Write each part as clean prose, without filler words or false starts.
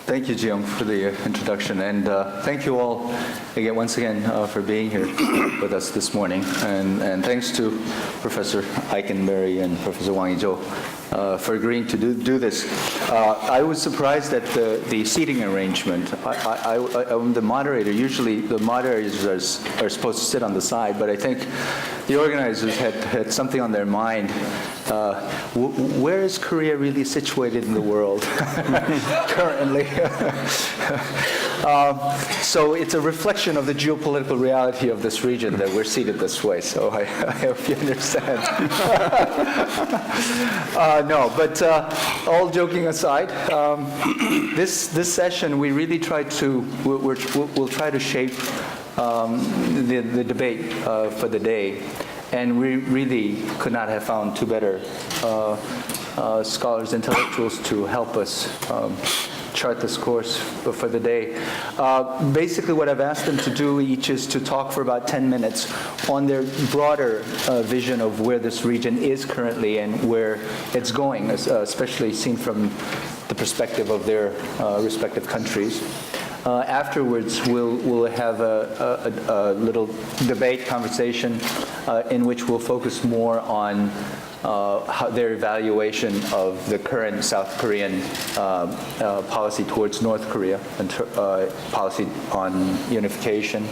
Thank you, Jiyoung, for the introduction, and thank you all once again for being here with us this morning, and thanks to Professor Ikenberry and Professor Wang Yizhou for agreeing to do this. I was surprised at the seating arrangement. I'm the moderator. Usually the moderators are supposed to sit on the side, but I think the organizers had something on their mind. Where is Korea really situated in the world currently? So it's a reflection of the geopolitical reality of this region that we're seated this way, so I hope you understand. No, but all joking aside, this session we really try to, we'll try to shape the debate for the day, and we really could not have found two better scholars, intellectuals to help us chart this course for the day. Basically what I've asked them to do each is to talk for about 10 minutes on their broader vision of where this region is currently and where it's going, especially seen from the perspective of their respective countries. Afterwards, we'll have a little debate conversation in which we'll focus more on their evaluation of the current South Korean policy towards North Korea and policy on unification.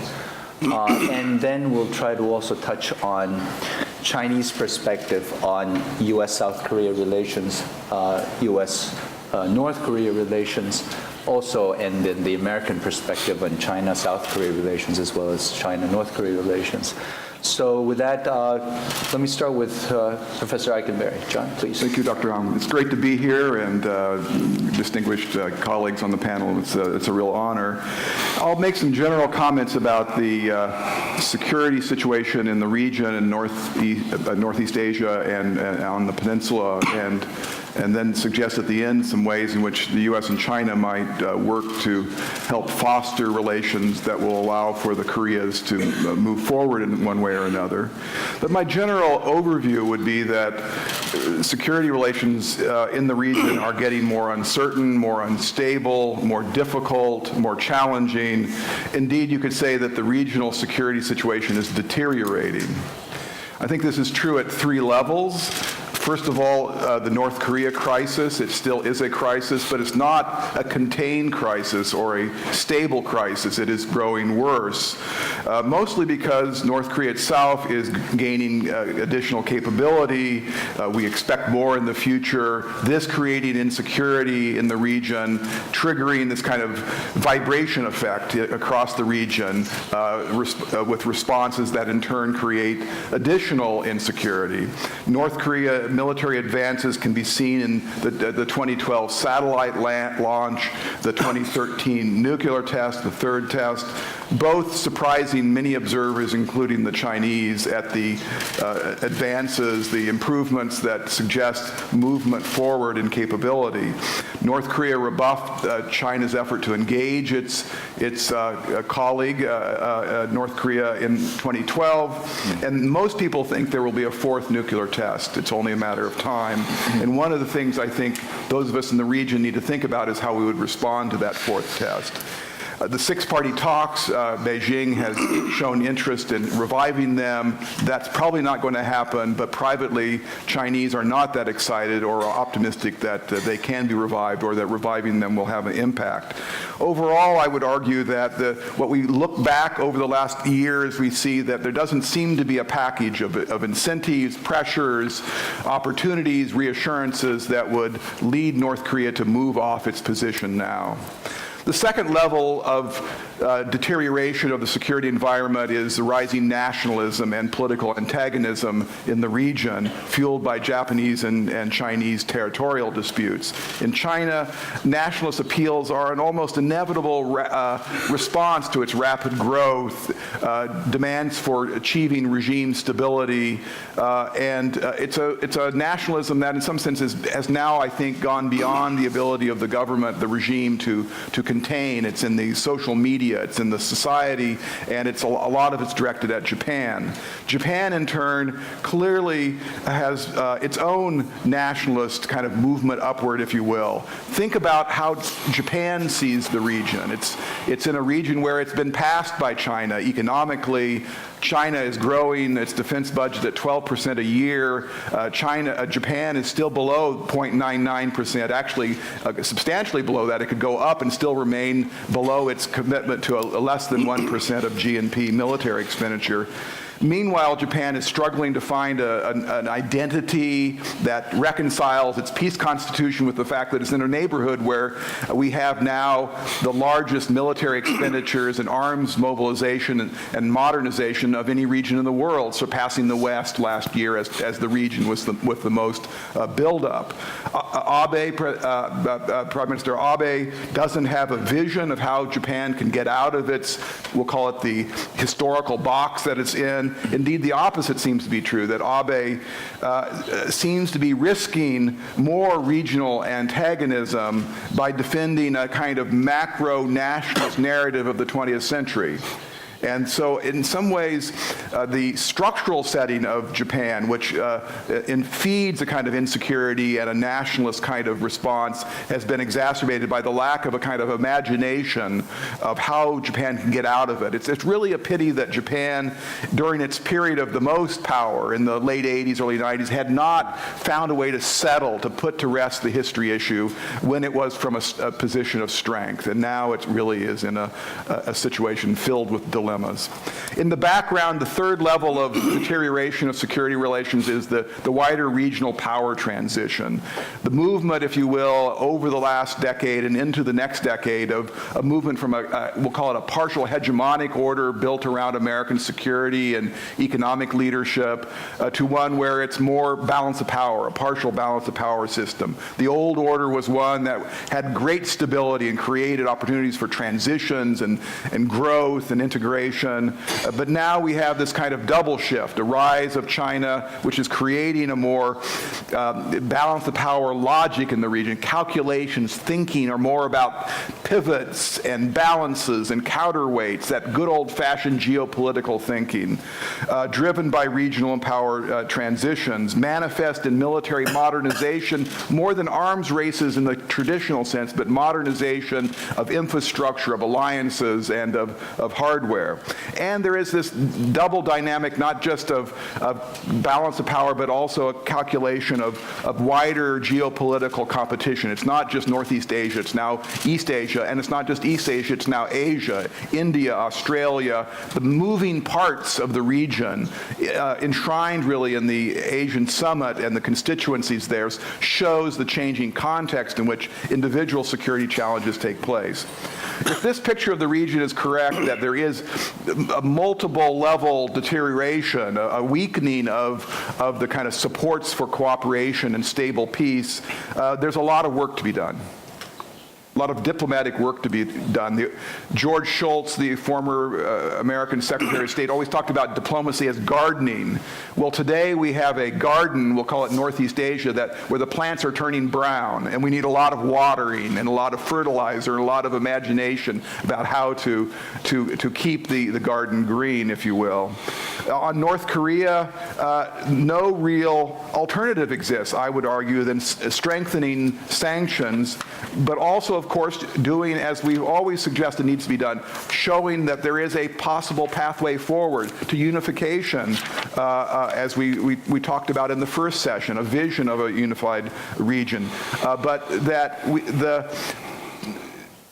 And then we'll try to also touch on Chinese perspective on U.S.-South Korea relations, U.S.-North Korea relations, also, and then the American perspective on China-South Korea relations as well as China-North Korea relations. So with that, let me start with Professor Ikenberry. John, please. Thank you, Dr. Hong. It's great to be here, and distinguished colleagues on the panel. It's a real honor. I'll make some general comments about the security situation in the region in Northeast Asia and on the peninsula, and then suggest at the end some ways in which the U.S. and China might work to help foster relations that will allow for the Koreas to move forward in one way or another. But my general overview would be that security relations in the region are getting more uncertain, more unstable, more difficult, more challenging. Indeed, you could say that the regional security situation is deteriorating. I think this is true at three levels. First of all, the North Korea crisis, it still is a crisis, but it's not a contained crisis or a stable crisis. It is growing worse, mostly because North Korea itself is gaining additional capability. We expect more in the future. This creating insecurity in the region, triggering this kind of vibration effect across the region with responses that in turn create additional insecurity. North Korea military advances can be seen in the 2012 satellite launch, the 2013 nuclear test, the third test, both surprising many observers, including the Chinese, at the advances, the improvements that suggest movement forward in capability. North Korea rebuffed China's effort to engage its colleague, North Korea, in 2012, and most people think there will be a fourth nuclear test. It's only a matter of time. And one of the things I think those of us in the region need to think about is how we would respond to that fourth test. The six-party talks, Beijing has shown interest in reviving them. That's probably not going to happen, but privately, Chinese are not that excited or optimistic that they can be revived or that reviving them will have an impact. Overall, I would argue that what we look back over the last years, we see that there doesn't seem to be a package of incentives, pressures, opportunities, reassurances that would lead North Korea to move off its position now. The second level of deterioration of the security environment is the rising nationalism and political antagonism in the region, fueled by Japanese and Chinese territorial disputes. In China, nationalist appeals are an almost inevitable response to its rapid growth, demands for achieving regime stability, and it's a nationalism that in some senses has now, I think, gone beyond the ability of the government, the regime, to contain. It's in the social media, it's in the society, and it's a lot of it's directed at Japan. Japan, in turn, clearly has its own nationalist kind of movement upward, if you will. Think about how Japan sees the region. It's in a region where it's been passed by China economically. China is growing its defense budget at 12% a year. Japan is still below 0.99%, actually substantially below that. It could go up and still remain below its commitment to a less than 1% of GNP military expenditure. Meanwhile, Japan is struggling to find an identity that reconciles its peace constitution with the fact that it's in a neighborhood where we have now the largest military expenditures and arms mobilization and modernization of any region in the world, surpassing the West last year as the region with the most buildup. Prime Minister Abe doesn't have a vision of how Japan can get out of its, we'll call it the historical box that it's in. Indeed, the opposite seems to be true, that Abe seems to be risking more regional antagonism by defending a kind of macro-nationalist narrative of the 20th century. And so in some ways, the structural setting of Japan, which feeds a kind of insecurity and a nationalist kind of response, has been exacerbated by the lack of a kind of imagination of how Japan can get out of it. It's really a pity that Japan, during its period of the most power in the late 80s, early 90s, had not found a way to settle, to put to rest the history issue when it was from a position of strength. And now it really is in a situation filled with dilemmas. In the background, the third level of deterioration of security relations is the wider regional power transition. The movement, if you will, over the last decade and into the next decade of a movement from we'll call it a partial hegemonic order built around American security and economic leadership to one where it's more balance of power, a partial balance of power system. The old order was one that had great stability and created opportunities for transitions and growth and integration. But now we have this kind of double shift, a rise of China, which is creating a more balance of power logic in the region. Calculations, thinking are more about pivots and balances and counterweights, that good old-fashioned geopolitical thinking, driven by regional and power transitions, manifest in military modernization more than arms races in the traditional sense, but modernization of infrastructure, of alliances, and of hardware. And there is this double dynamic, not just of balance of power, but also a calculation of wider geopolitical competition. It's not just Northeast Asia, it's now East Asia, and it's not just East Asia, it's now Asia, India, Australia, the moving parts of the region, enshrined really in the Asian Summit and the constituencies there, shows the changing context in which individual security challenges take place. If this picture of the region is correct, that there is a multiple level deterioration, a weakening of the kind of supports for cooperation and stable peace, there's a lot of work to be done. A lot of diplomatic work to be done. George Shultz, the former American Secretary of State, always talked about diplomacy as gardening. Well, today we have a garden, we'll call it Northeast Asia, where the plants are turning brown, and we need a lot of watering and a lot of fertilizer and a lot of imagination about how to keep the garden green, if you will. On North Korea, no real alternative exists, I would argue, than strengthening sanctions, but also, of course, doing as we've always suggested needs to be done, showing that there is a possible pathway forward to unification, as we talked about in the first session, a vision of a unified region, but that the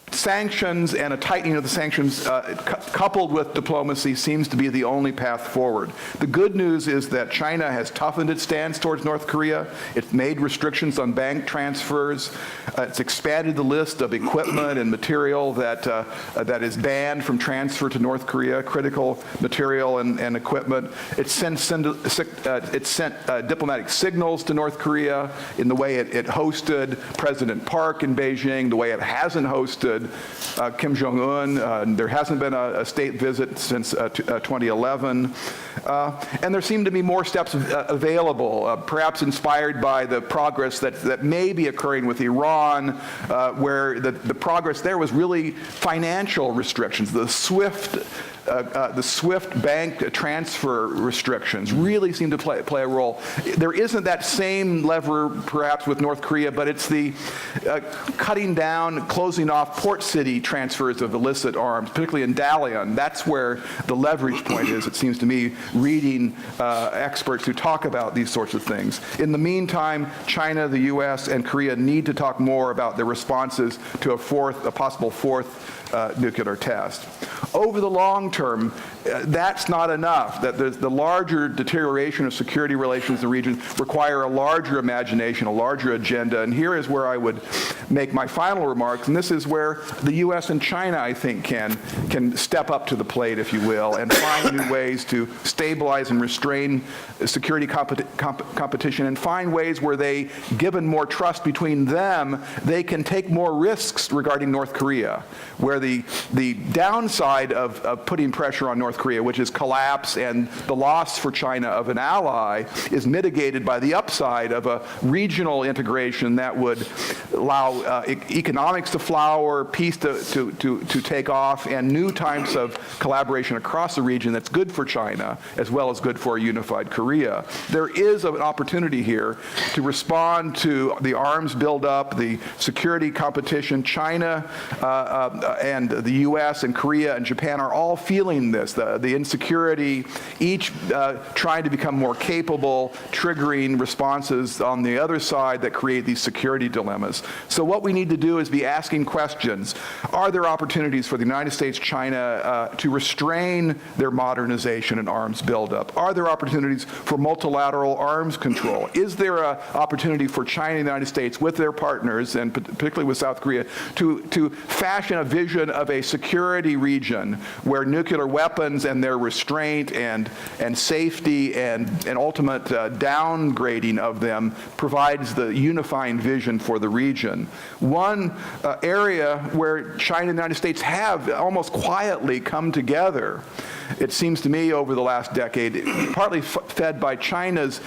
sanctions and a tightening of the sanctions coupled with diplomacy seems to be the only path forward. The good news is that China has toughened its stance towards North Korea. It's made restrictions on bank transfers. It's expanded the list of equipment and material that is banned from transfer to North Korea, critical material and equipment. It's sent diplomatic signals to North Korea in the way it hosted President Park in Beijing, the way it hasn't hosted visited Kim Jong-un. There hasn't been a state visit since 2011. And there seem to be more steps available, perhaps inspired by the progress that may be occurring with Iran, where the progress there was really financial restrictions. The SWIFT bank transfer restrictions really seem to play a role. There isn't that same lever, perhaps, with North Korea, but it's the cutting down, closing off port city transfers of illicit arms, particularly in Dalian. That's where the leverage point is, it seems to me, reading experts who talk about these sorts of things. In the meantime, China, the U.S., and Korea need to talk more about their responses to a possible fourth nuclear test. Over the long term, that's not enough. That the larger deterioration of security relations in the region require a larger imagination, a larger agenda. And here is where I would make my final remarks. And this is where the U.S. and China, I think, can step up to the plate, if you will, and find new ways to stabilize and restrain security competition, and find ways where they, given more trust between them, they can take more risks regarding North Korea, where the downside of putting pressure on North Korea, which is collapse and the loss for China of an ally, is mitigated by the upside of a regional integration that would allow economics to flower, peace to take off, and new types of collaboration across the region that's good for China as well as good for a unified Korea. There is an opportunity here to respond to the arms buildup, the security competition. China and the U.S. and Korea and Japan are all feeling this, the insecurity, each trying to become more capable, triggering responses on the other side that create these security dilemmas. So what we need to do is be asking questions. Are there opportunities for the United States, China to restrain their modernization and arms buildup? Are there opportunities for multilateral arms control? Is there an opportunity for China and the United States with their partners, and particularly with South Korea, to fashion a vision of a security region where nuclear weapons and their restraint and safety and ultimate downgrading of them provides the unifying vision for the region? One area where China and the United States have almost quietly come together, it seems to me, over the last decade, partly fed by China's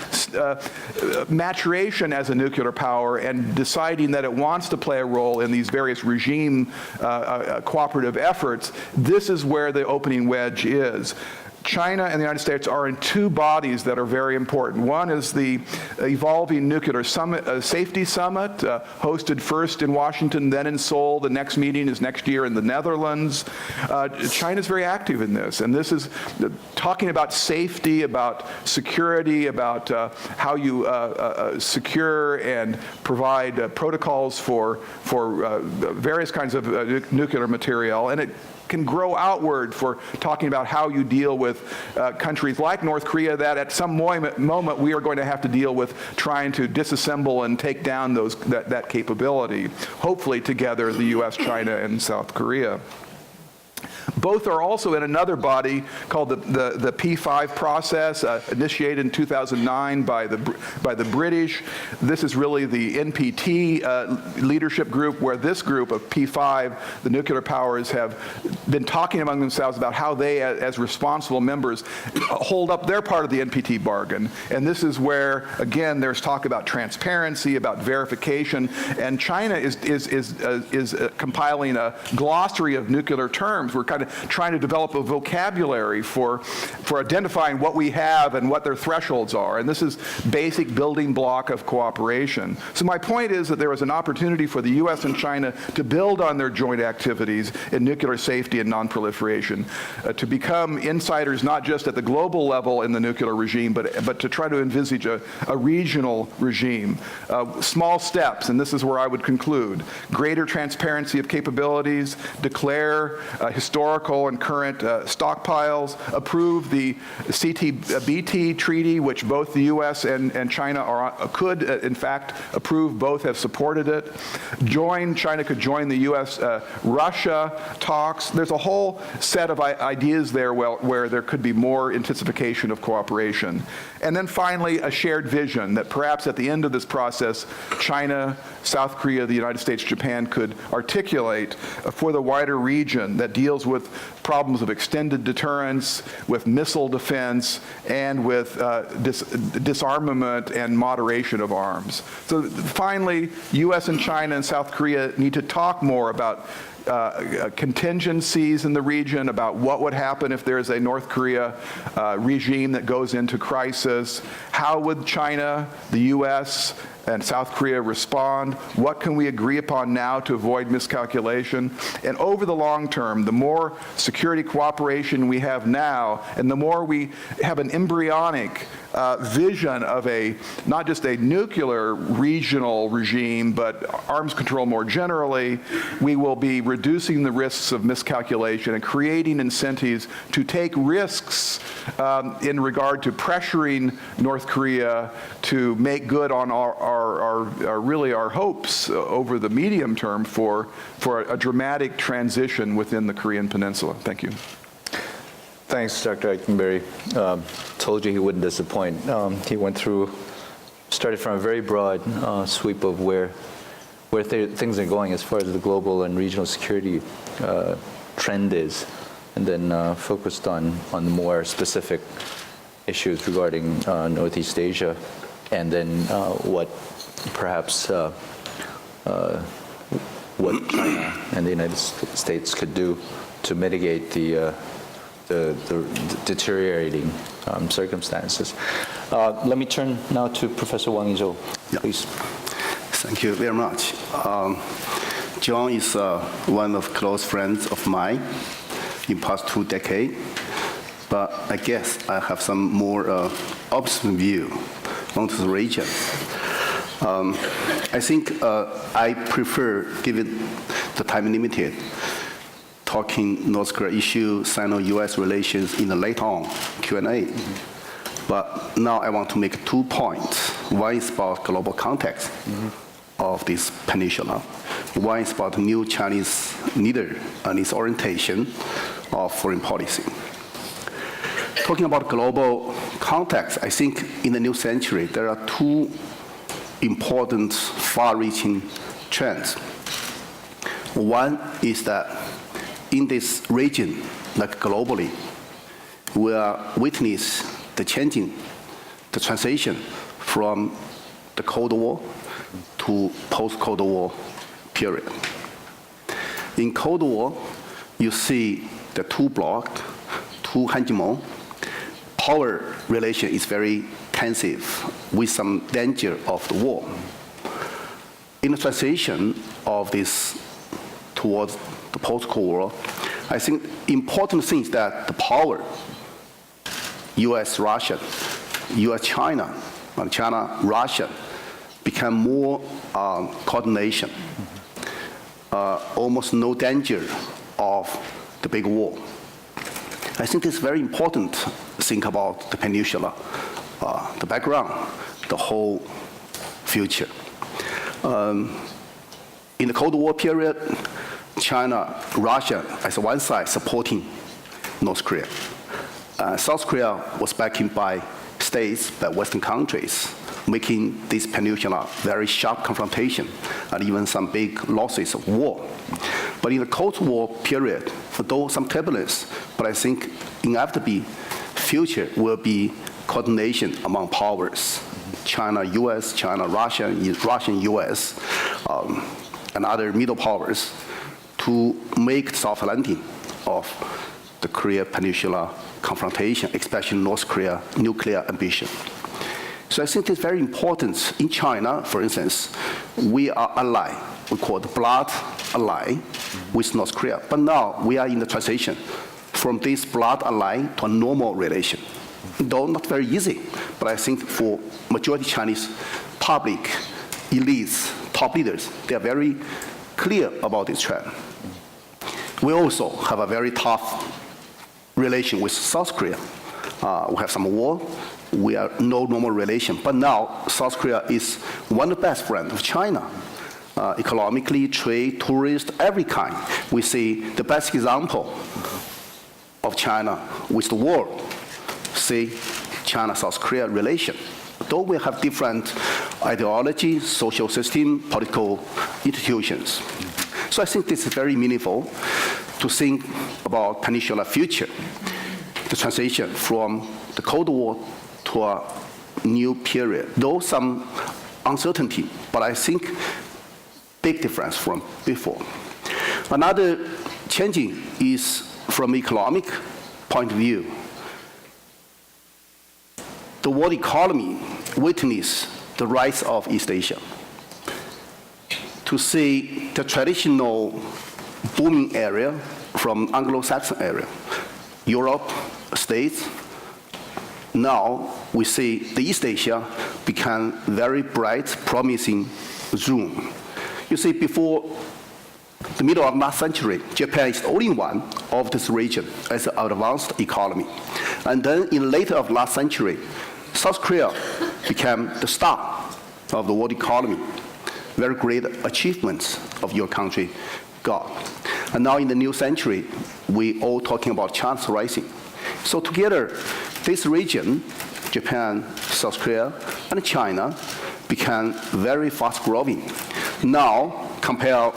maturation as a nuclear power and deciding that it wants to play a role in these various regime cooperative efforts. This is where the opening wedge is. China and the United States are in two bodies that are very important. One is the evolving nuclear safety summit, hosted first in Washington, then in Seoul. The next meeting is next year in the Netherlands. China's very active in this, and this is talking about safety, about security, about how you secure and provide protocols for various kinds of nuclear material, and it can grow outward for talking about how you deal with countries like North Korea that at some moment we are going to have to deal with trying to disassemble and take down that capability, hopefully together, the U.S., China, and South Korea. Both are also in another body called the P5 process, initiated in 2009 by the British. This is really the NPT leadership group, where this group of P5, the nuclear powers, have been talking among themselves about how they, as responsible members, hold up their part of the NPT bargain. And this is where, again, there's talk about transparency, about verification, and China is compiling a glossary of nuclear terms. We're kind of trying to develop a vocabulary for identifying what we have and what their thresholds are. And this is basic building block of cooperation. So my point is that there is an opportunity for the U.S. and China to build on their joint activities in nuclear safety and nonproliferation, to become insiders not just at the global level in the nuclear regime, but to try to envisage a regional regime. Small steps, and this is where I would conclude: greater transparency of capabilities, declare historical historical and current stockpiles, approve the CTBT treaty, which both the U.S. and China could, in fact, approve. Both have supported it. China could join the U.S.-Russia talks. There's a whole set of ideas there where there could be more intensification of cooperation. And then finally, a shared vision that perhaps at the end of this process, China, South Korea, the United States, Japan could articulate for the wider region that deals with problems of extended deterrence, with missile defense, and with disarmament and moderation of arms. So finally, U.S. and China and South Korea need to talk more about contingencies in the region, about what would happen if there is a North Korea regime that goes into crisis. How would China, the U.S., and South Korea respond? What can we agree upon now to avoid miscalculation? And over the long term, the more security cooperation we have now, and the more we have an embryonic vision of not just a nuclear regional regime, but arms control more generally, we will be reducing the risks of miscalculation and creating incentives to take risks in regard to pressuring North Korea to make good on our hopes over the medium term for a dramatic transition within the Korean Peninsula. Thank you. Thanks, Dr. Ikenberry. Told you he wouldn't disappoint. He started from a very broad sweep of where things are going as far as the global and regional security trend is, and then focused on the more specific issues regarding Northeast Asia, and then what perhaps what China and the United States could do to mitigate the deteriorating circumstances. Let me turn now to Professor Wang Yizhou, please. Thank you very much. John is one of close friends of mine in past 2 decades, but I guess I have some more opposite view onto the region. I think I prefer, given the time limited, talking North Korea issue, Sino-US relations in the later on Q&A. But now I want to make 2 points. One is about global context of this peninsula. One is about new Chinese leader and its orientation of foreign policy. Talking about global context, I think in the new century, there are 2 important far-reaching trends. One is that in this region, like globally, we are witness the transition from the Cold War to post-Cold War period. In Cold War, you see the 2 blocks, 2 hegemons. Power relation is very tensive with some danger of the war. In the transition of this towards the post-Cold War, I think important thing is that the power, U.S.-Russia, U.S.-China, and China-Russia, become more coordination, almost no danger of the big war. I think it's very important to think about the peninsula, the background, the whole future. In the Cold War period, China, Russia, as one side, supporting North Korea. South Korea was backed by states, by Western countries, making this peninsula very sharp confrontation and even some big losses of war. But in the Cold War period, though some turbulence, but I think inevitably future will be coordination among powers, China, US, China, Russia, Russian, US, and other middle powers to make soft landing of the Korea Peninsula confrontation, especially North Korea nuclear ambition. So I think it's very important. In China, for instance, we are ally. We call it blood ally with North Korea. But now we are in the transition from this blood ally to a normal relation. Though not very easy, but I think for majority Chinese public, elites, top leaders, they are very clear about this trend. We also have a very tough relation with South Korea. We have some war. We are no normal relation. But now, South Korea is one of the best friends of China. Economically, trade, tourist, every kind. We see the best example of China with the world. See China-South Korea relation. Though we have different ideology, social system, political institutions. So I think this is very meaningful to think about Peninsula future, the transition from the Cold War to a new period. Though some uncertainty, but I think big difference from before. Another changing is from economic point of view. The world economy witnessed the rise of East Asia. To see the traditional booming area from Anglo-Saxon area, Europe, States, now we see the East Asia become very bright, promising zone. You see, before the middle of last century, Japan is the only one of this region as an advanced economy. And then in later of last century, South Korea became the star of the world economy. Very great achievements of your country got. And now in the new century, we all talking about China's rising. So together, this region, Japan, South Korea, and China, became very fast growing. Now, compare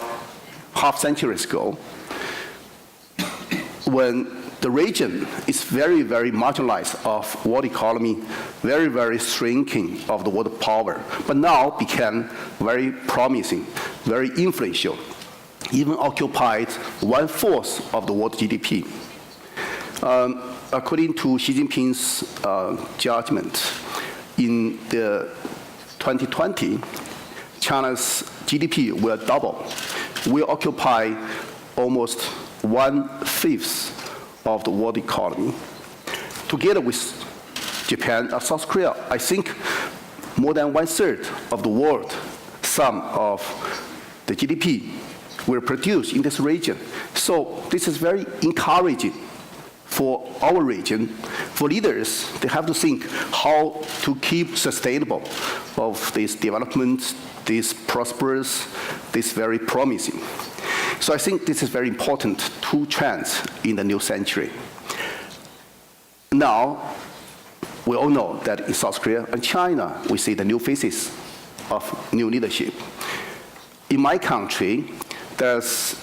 half centuries ago, when the region is very, very marginalized of world economy, very, very shrinking of the world power, but now became very promising, very influential, even occupied 1/4 of the world GDP. According to Xi Jinping's judgment, in the 2020, China's GDP will double. We occupy almost 1/5 of the world economy. Together with Japan and South Korea, I think more than 1/3 of the world sum of the GDP will produce in this region. So this is very encouraging for our region. For leaders, they have to think how to keep sustainable of this development, this prosperous, this very promising. So I think this is very important, two trends in the new century. Now, we all know that in South Korea and China, we see the new faces of new leadership. In my country, there's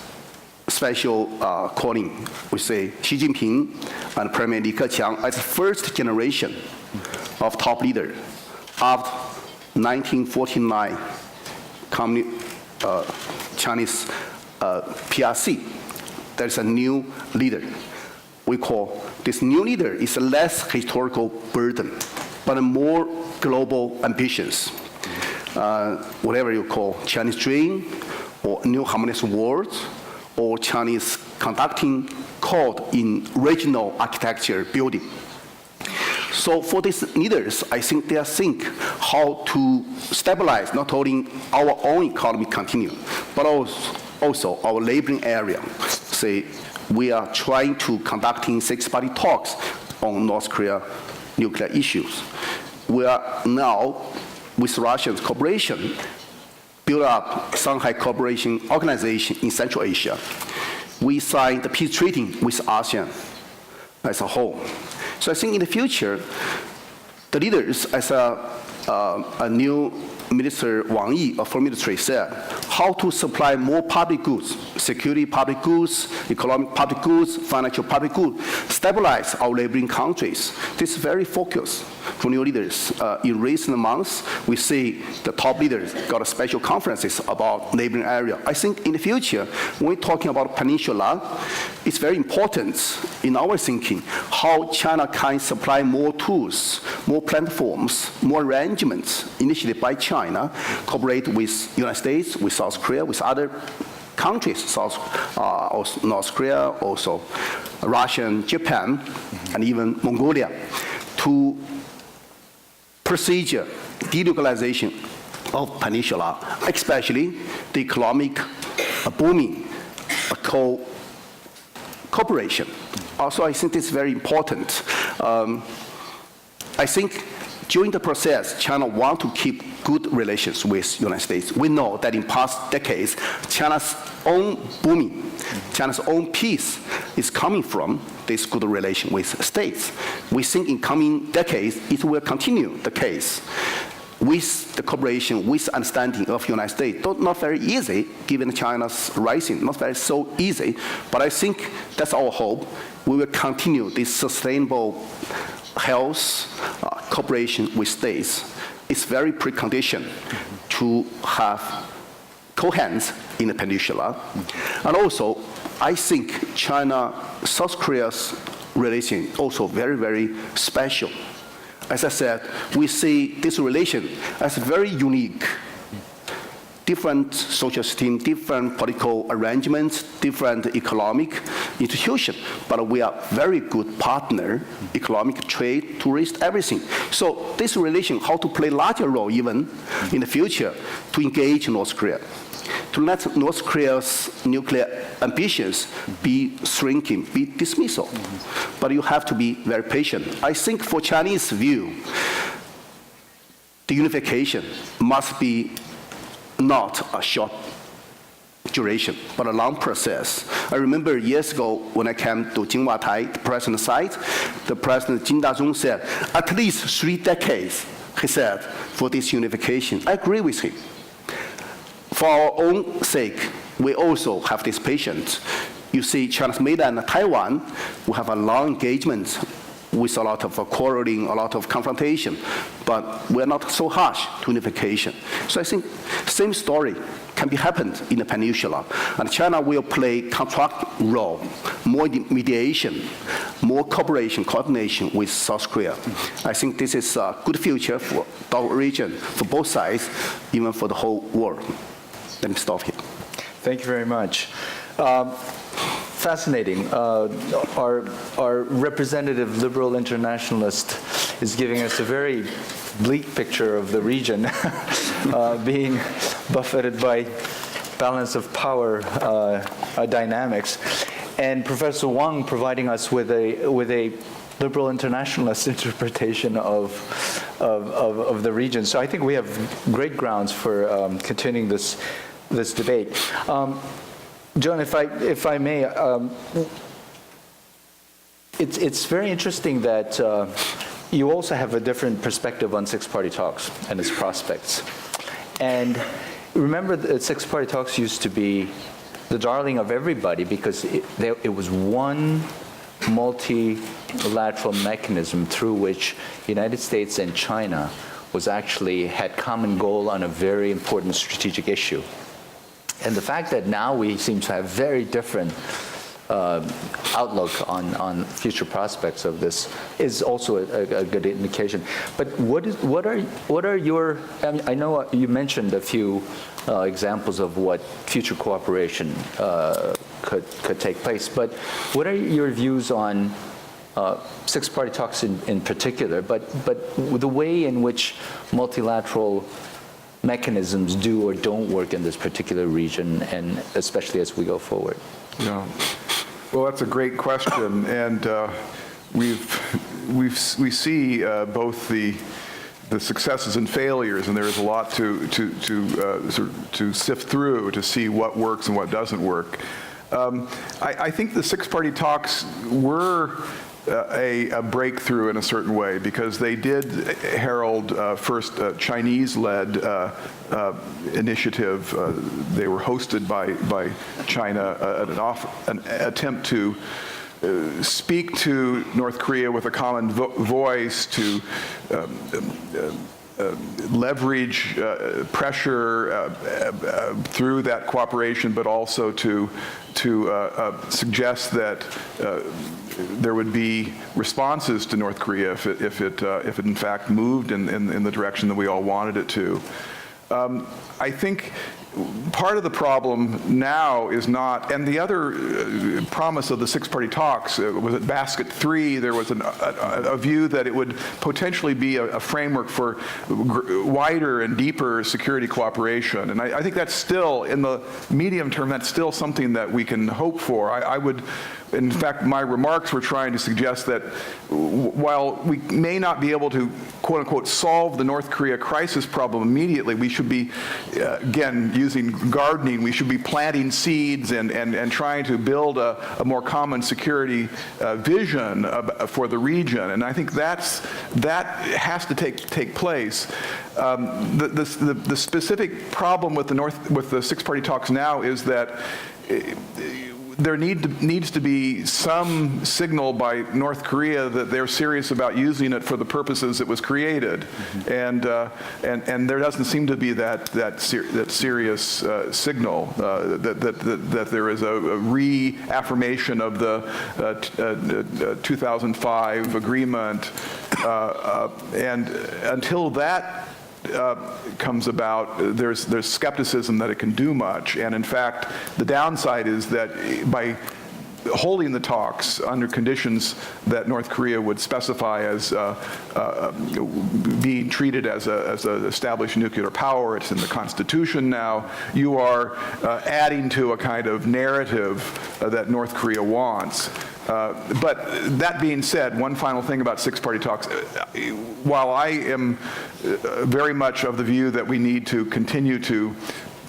special calling. We say Xi Jinping and Premier Li Keqiang as the first generation of top leader after 1949 Chinese PRC. There's a new leader. We call this new leader is a less historical burden, but a more global ambitions. Whatever you call Chinese dream, or new harmonious world, or Chinese conducting code in regional architecture building. So for these leaders, I think they think how to stabilize not only our own economy continue, but also our laboring area. Say, we are trying to conducting six-party talks on North Korea nuclear issues. We are now, with Russia's cooperation, build up Shanghai Cooperation Organization in Central Asia. We signed the peace treaty with ASEAN as a whole. So I think in the future, the leaders, as a new Minister Wang Yi of Foreign Ministry said, how to supply more public goods, security public goods, economic public goods, financial public goods, stabilize our neighboring countries. This is very focused for new leaders. In recent months, we see the top leaders got a special conferences about neighboring area. I think in the future, when we're talking about Peninsula, it's very important in our thinking how China can supply more tools, more platforms, more arrangements initiated by China, cooperate with United States, with South Korea, with other countries, also North Korea, also Russia and Japan, and even Mongolia, to procedure denuclearization of Peninsula, especially the economic booming cooperation. Also, I think this is very important. I think during the process, China wants to keep good relations with the United States. We know that in past decades, China's own booming, China's own peace is coming from this good relation with states. We think in coming decades, it will continue the case. With the cooperation, with understanding of the United States, not very easy, given China's rising, not very so easy, but I think that's our hope. We will continue this sustainable health cooperation with states. It's very precondition to have coherence in the peninsula. And also, I think China-South Korea's relation also very, very special. As I said, we see this relation as very unique. Different social system, different political arrangements, different economic institution, but we are very good partner, economic, trade, tourist, everything. So this relation, how to play larger role even in the future to engage North Korea, to let North Korea's nuclear ambitions be shrinking, be dismissal. But you have to be very patient. I think for Chinese view, the unification must be not a short duration, but a long process. I remember years ago when I came to Jinhua-tai, the president's site, the President Jin Da-zhong said, at least 3 decades, he said, for this unification. I agree with him. For our own sake, we also have this patience. You see, China's mainland and Taiwan, we have a long engagement with a lot of quarreling, a lot of confrontation, but we're not so harsh to unification. So I think same story can be happened in the peninsula, and China will play constructive role, more mediation, more cooperation, coordination with South Korea. I think this is a good future for our region, for both sides, even for the whole world. Let me stop here. Thank you very much. Fascinating. Our representative liberal internationalist is giving us a very bleak picture of the region being buffeted by balance of power dynamics, and Professor Wang providing us with a liberal internationalist interpretation of the region. So I think we have great grounds for continuing this debate. John, if I may, it's very interesting that you also have a different perspective on six-party talks and its prospects. And remember, the six-party talks used to be the darling of everybody because it was one multilateral mechanism through which the United States and China had common goal on a very important strategic issue. And the fact that now we seem to have very different outlook on future prospects of this is also a good indication. But what are your? I know you mentioned a few examples of what future cooperation could take place. But what are your views on six-party talks in particular? But the way in which multilateral mechanisms do or don't work in this particular region, and especially as we go forward? Yeah. Well, that's a great question, and we see both the successes and failures, and there is a lot to sift through to see what works and what doesn't work. I think the six-party talks were a breakthrough in a certain way because they did herald first a Chinese-led initiative. They were hosted by China, an attempt to speak to North Korea with a common voice, to leverage pressure through that cooperation, but also to suggest that there would be responses to North Korea if it in fact moved in the direction that we all wanted it to. I think part of the problem now is not, and the other promise of the six-party talks was at basket 3, there was a view that it would potentially be a framework for wider and deeper security cooperation. And I think that's still, in the medium term, that's still something that we can hope for. I would, in fact, my remarks were trying to suggest that while we may not be able to, quote unquote, solve the North Korea crisis problem immediately, we should be, again, using gardening, we should be planting seeds and trying to build a more common security vision for the region. And I think that has to take place. The specific problem with the six-party talks now is that there needs to be some signal by North Korea that they're serious about using it for the purposes it was created, and there doesn't seem to be that serious signal that there is a reaffirmation of the 2005 agreement, and until that comes about, there's skepticism that it can do much. And in fact, the downside is that by holding the talks under conditions that North Korea would specify as being treated as an established nuclear power, it's in the Constitution now, you are adding to a kind of narrative that North Korea wants. But that being said, one final thing about six-party talks. While I am very much of the view that we need to continue to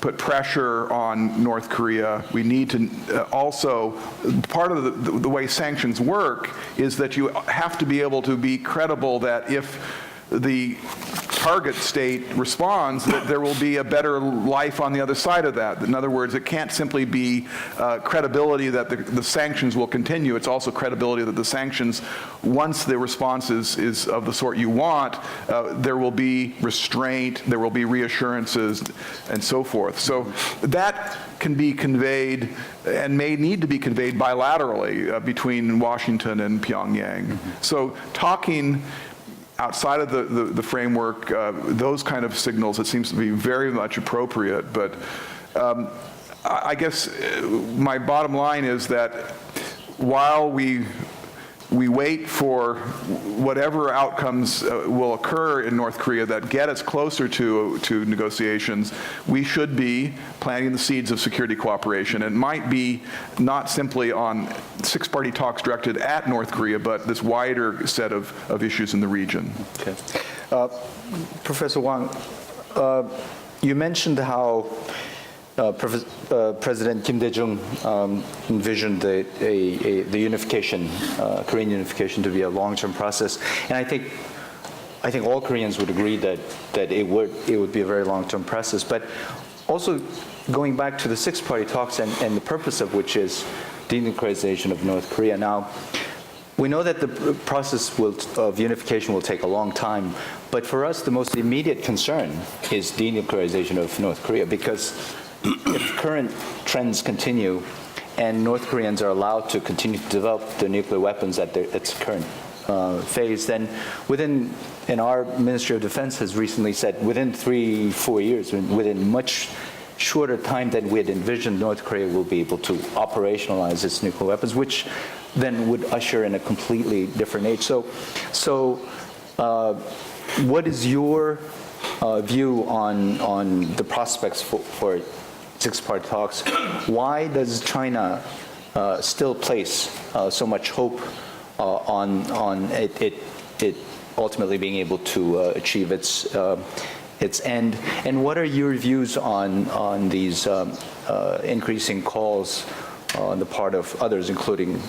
put pressure on North Korea, we need to also, part of the way sanctions work is that you have to be able to be credible that if the target state responds, that there will be a better life on the other side of that. In other words, it can't simply be credibility that the sanctions will continue. It's also credibility that the sanctions, once the response is of the sort you want, there will be restraint, there will be reassurances, and so forth. So that can be conveyed and may need to be conveyed bilaterally between Washington and Pyongyang. So talking outside of the framework, those kind of signals, it seems to be very much appropriate. But I guess my bottom line is that while we wait for whatever outcomes will occur in North Korea that get us closer to negotiations, we should be planting the seeds of security cooperation. It might be not simply on six-party talks directed at North Korea, but this wider set of issues in the region. Okay. Professor Wang, you mentioned how President Kim Dae-jung envisioned the unification, Korean unification, to be a long-term process, and I think all Koreans would agree that it would be a very long-term process. But also going back to the six-party talks and the purpose of which is denuclearization of North Korea. Now, we know that the process of unification will take a long time, but for us, the most immediate concern is denuclearization of North Korea, because if current trends continue and North Koreans are allowed to continue to develop their nuclear weapons at its current phase, then and our Ministry of Defense has recently said within 3-4 years, within much shorter time than we had envisioned, North Korea will be able to operationalize its nuclear weapons, which then would usher in a completely different age. So what is your view on the prospects for six-party talks? Why does China still place so much hope on it ultimately being able to achieve its end? And what are your views on these increasing calls on the part of others, including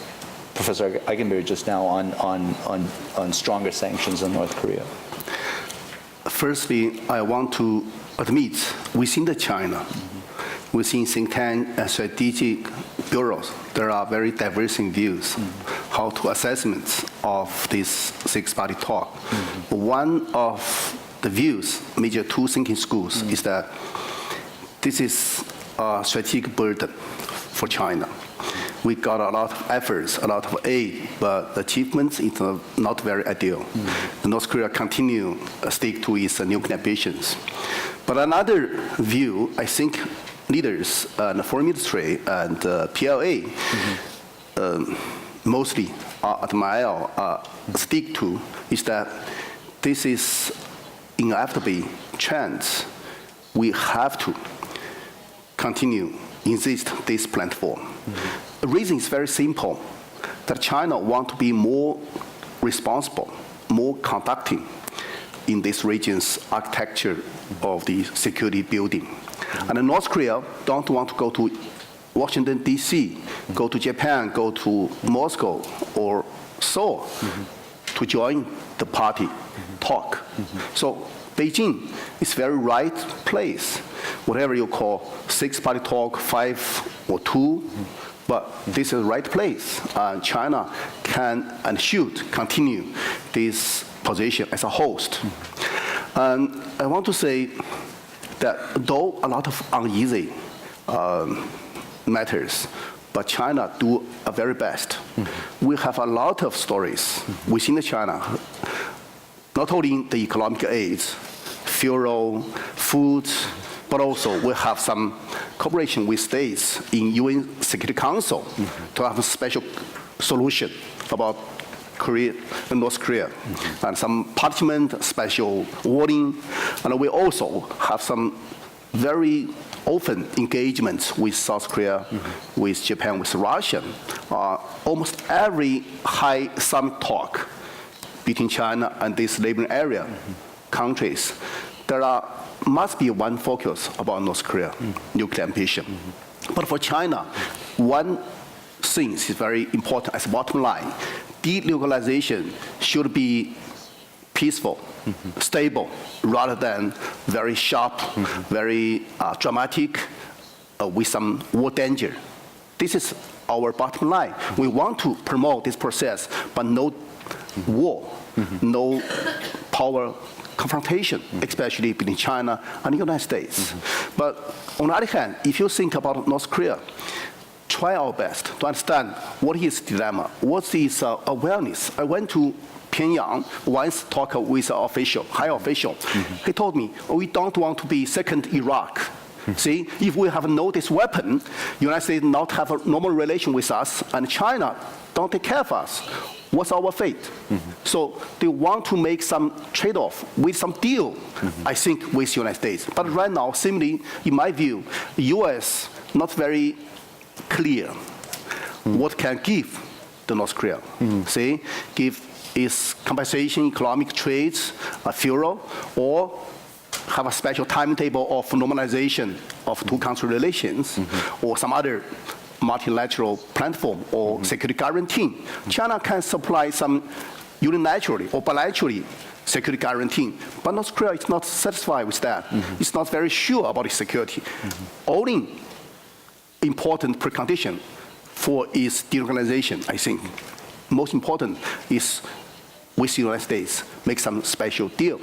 Professor Ikenberry just now, on stronger sanctions on North Korea? Firstly, I want to admit, within China, within think tank and strategic bureaus, there are very diverging views how to assessments of this six-party talk. One of the views, major two thinking schools, is that this is a strategic burden for China. We got a lot of efforts, a lot of aid, but the achievements is not very ideal. North Korea continue stick to its nuclear ambitions. But another view, I think leaders and foreign ministry and PLA mostly admire, stick to, is that this is inevitably trends. We have to continue, insist this platform. The reason is very simple, that China want to be more responsible, more conducting in this region's architecture of the security building. And North Korea don't want to go to Washington, D.C., go to Japan, go to Moscow or Seoul to join the party talk. So Beijing is very right place, whatever you call 6-party talk, 5 or 2, but this is the right place. China can and should continue this position as a host. And I want to say that though a lot of uneasy matters, but China do a very best. We have a lot of stories within China, not only the economic aids, fuel, food, but also we have some cooperation with states in UN Security Council to have a special solution about Korea and North Korea, and some parliament special warning, and we also have some very open engagements with South Korea, with Japan, with Russia. Almost every high summit talk between China and these neighboring area countries, there must be one focus about North Korea nuclear ambition. But for China, one thing is very important as bottom line. Denuclearization should be peaceful, stable, rather than very sharp, very dramatic, with some war danger. This is our bottom line. We want to promote this process, but no war, no power confrontation, especially between China and the United States. But on the other hand, if you think about North Korea, try our best to understand what is the dilemma, what is awareness. I went to Pyongyang once, talked with an official, high official. He told me, we don't want to be second Iraq. See, if we have no this weapon, United States not have a normal relation with us, and China don't take care of us. What's our fate? So they want to make some trade-off with some deal, I think, with United States. But right now, simply, in my view, U.S. not very clear what can give the North Korea. See, give is compensation, economic trades, fuel, or have a special timetable of normalization of two-country relations, or some other multilateral platform or security guarantee. China can supply some unilaterally or bilaterally security guarantee, but North Korea is not satisfied with that. It's not very sure about its security. Only important precondition for its denuclearization, I think, most important is with the United States, make some special deal.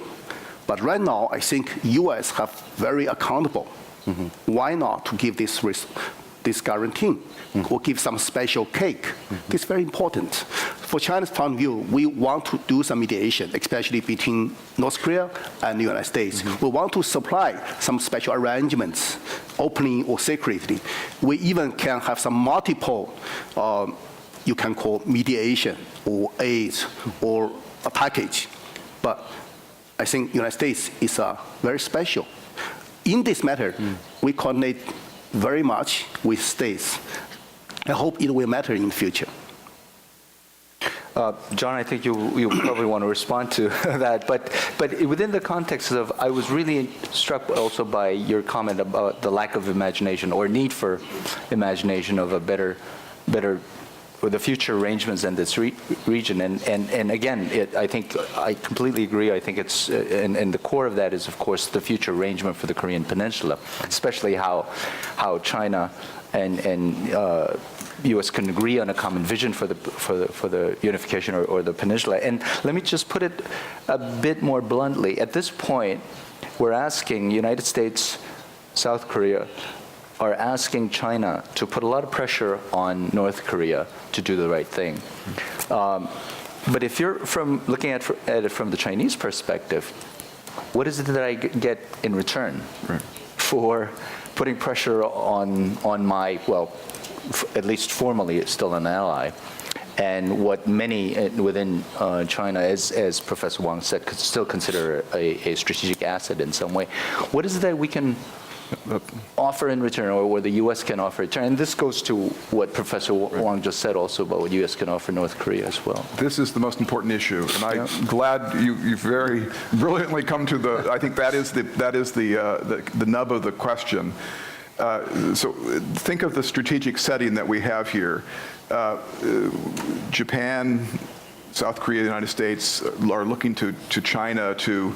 But right now, I think U.S. have very accountable. Why not to give this guarantee or give some special cake? It's very important. For China's point of view, we want to do some mediation, especially between North Korea and the United States. We want to supply some special arrangements, openly or secretly. We even can have some multiple, you can call mediation or aids or a package. But I think United States is very special. In this matter, we coordinate very much with states. I hope it will matter in the future. John, I think you probably want to respond to that, but within the context of, I was really struck also by your comment about the lack of imagination or need for imagination of a better or the future arrangements in this region. And again, I think I completely agree. I think it's, and the core of that is, of course, the future arrangement for the Korean Peninsula, especially how China and U.S. can agree on a common vision for the unification or the peninsula. And let me just put it a bit more bluntly. At this point, we're asking United States, South Korea, are asking China to put a lot of pressure on North Korea to do the right thing. But if you're looking at it from the Chinese perspective, what is it that I get in return for putting pressure on my, well, at least formally, it's still an ally. And what many within China, as Professor Wang said, could still consider a strategic asset in some way. What is it that we can offer in return, or what the U.S. can offer in return? And this goes to what Professor Wang just said also about what U.S. can offer North Korea as well. This is the most important issue, and I'm glad you very brilliantly come to the, I think that is the nub of the question. So think of the strategic setting that we have here. Japan, South Korea, the United States are looking to China to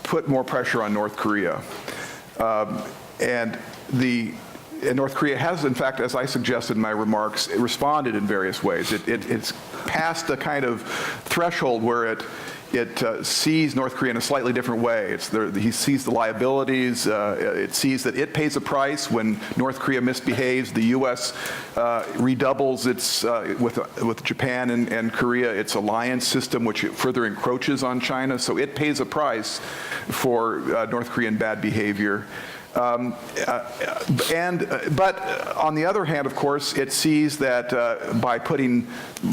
put more pressure on North Korea. And North Korea has, in fact, as I suggested in my remarks, responded in various ways. It's passed a kind of threshold where it sees North Korea in a slightly different way. He sees the liabilities. It sees that it pays a price when North Korea misbehaves. The U.S. redoubles its with Japan and Korea its alliance system, which further encroaches on China. So it pays a price for North Korean bad behavior. But on the other hand, of course, it sees that by putting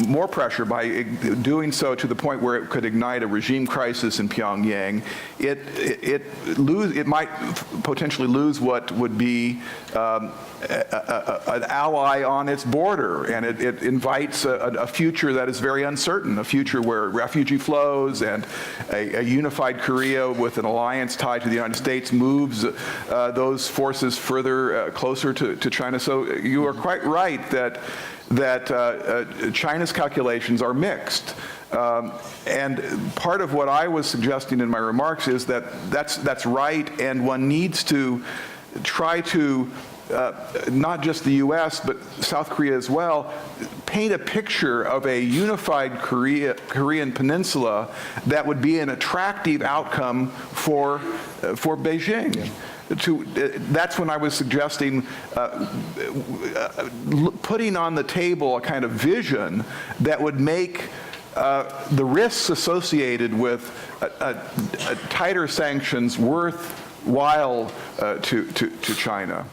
more pressure, by doing so to the point where it could ignite a regime crisis in Pyongyang, it might potentially lose what would be an ally on its border, and it invites a future that is very uncertain, a future where refugee flows and a unified Korea with an alliance tied to the United States moves those forces further closer to China. So you are quite right that China's calculations are mixed. And part of what I was suggesting in my remarks is that's right, and one needs to try to not just the U.S., but South Korea as well, paint a picture of a unified Korean peninsula that would be an attractive outcome for Beijing. Yeah. That's when I was suggesting putting on the table a kind of vision that would make the risks associated with tighter sanctions worthwhile to China.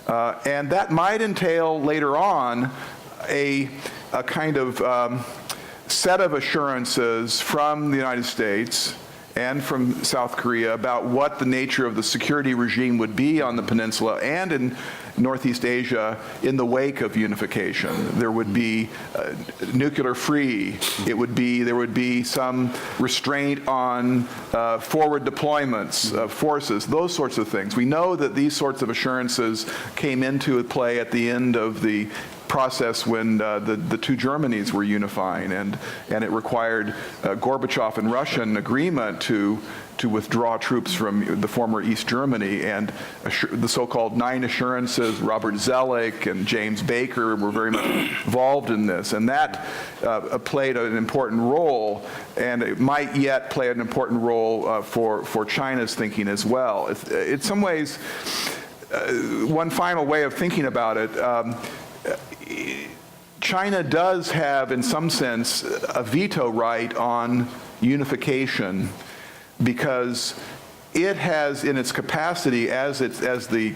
And that might entail later on a kind of set of assurances from the United States and from South Korea about what the nature of the security regime would be on the peninsula and in Northeast Asia in the wake of unification. There would be nuclear-free. There would be some restraint on forward deployments of forces, those sorts of things. We know that these sorts of assurances came into play at the end of the process when the two Germanys were unifying, and it required Gorbachev and Russian agreement to withdraw troops from the former East Germany, and the so-called 9 assurances. Robert Zoellick and James Baker were very much involved in this, and that played an important role, and it might yet play an important role for China's thinking as well. In some ways, one final way of thinking about it, China does have, in some sense, a veto right on unification, because it has, in its capacity as the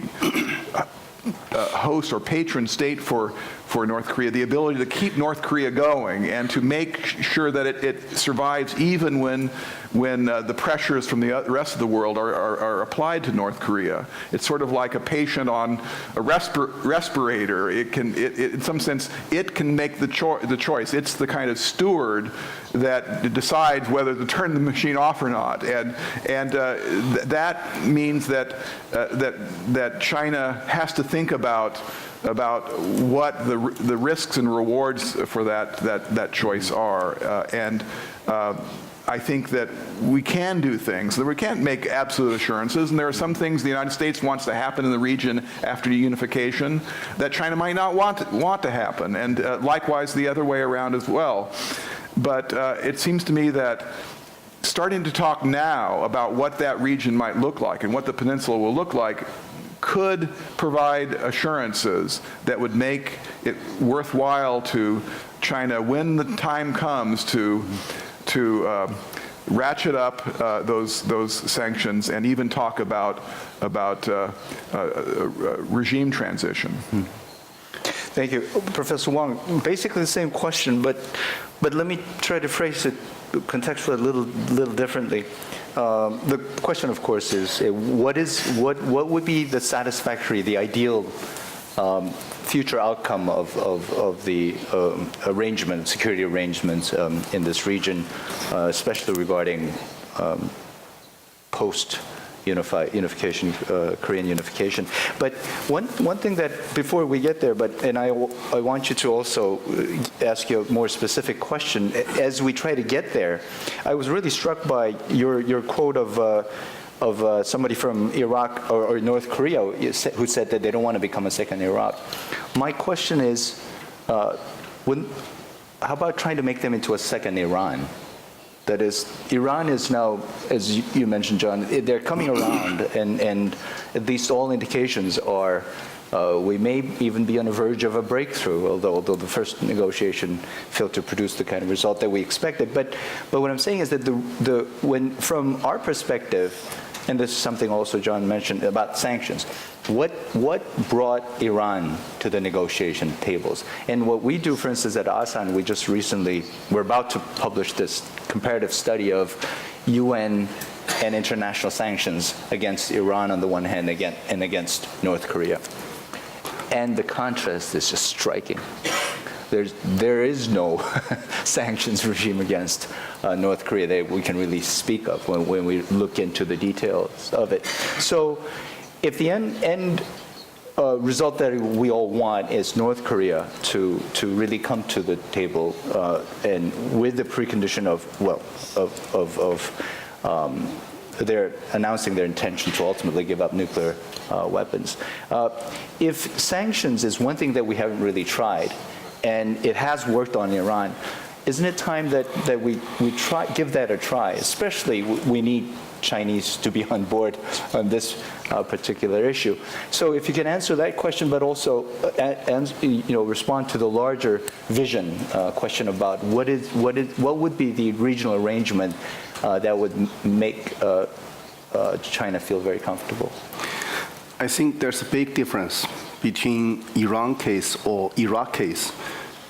host or patron state for North Korea, the ability to keep North Korea going and to make sure that it survives even when the pressures from the rest of the world are applied to North Korea. It's sort of like a patient on a respirator. In some sense, it can make the choice. It's the kind of steward that decides whether to turn the machine off or not, and that means that China has to think about what the risks and rewards for that choice are, and I think that we can do things. That we can't make absolute assurances, and there are some things the United States wants to happen in the region after unification that China might not want to happen, and likewise the other way around as well. But it seems to me that starting to talk now about what that region might look like and what the peninsula will look like could provide assurances that would make it worthwhile to China when the time comes to ratchet up those sanctions and even talk about regime transition. Thank you. Professor Wang, basically the same question, but let me try to phrase it contextually a little differently. The question, of course, is what would be the satisfactory, the ideal future outcome of the security arrangements in this region, especially regarding post-unification, Korean unification. But one thing that, before we get there, and I want you to also ask you a more specific question. As we try to get there, I was really struck by your quote of somebody from Iraq or North Korea who said that they don't want to become a second Iraq. My question is, how about trying to make them into a second Iran? That is, Iran is now, as you mentioned, John, they're coming around, and at least all indications are we may even be on the verge of a breakthrough, although the first negotiation failed to produce the kind of result that we expected. But what I'm saying is that from our perspective, and this is something also John mentioned about sanctions, what brought Iran to the negotiation tables? And what we do, for instance, at ASEAN, we're about to publish this comparative study of UN and international sanctions against Iran on the one hand and against North Korea. And the contrast is just striking. There is no sanctions regime against North Korea that we can really speak of when we look into the details of it. So if the end result that we all want is North Korea to really come to the table and with the precondition they're announcing their intention to ultimately give up nuclear weapons. If sanctions is one thing that we haven't really tried, and it has worked on Iran, isn't it time that we give that a try? Especially, we need Chinese to be on board on this particular issue. So if you can answer that question, but also respond to the larger vision question about what would be the regional arrangement that would make China feel very comfortable. I think there's a big difference between Iran case or Iraq case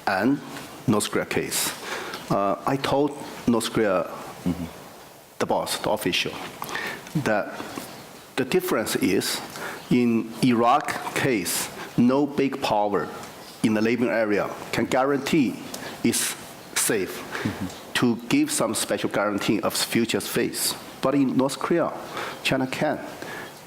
and North Korea case. I told North Korea, the boss, the official, that the difference is in Iraq case, no big power in the neighboring area can guarantee it's safe to give some special guarantee of future space. But in North Korea, China can.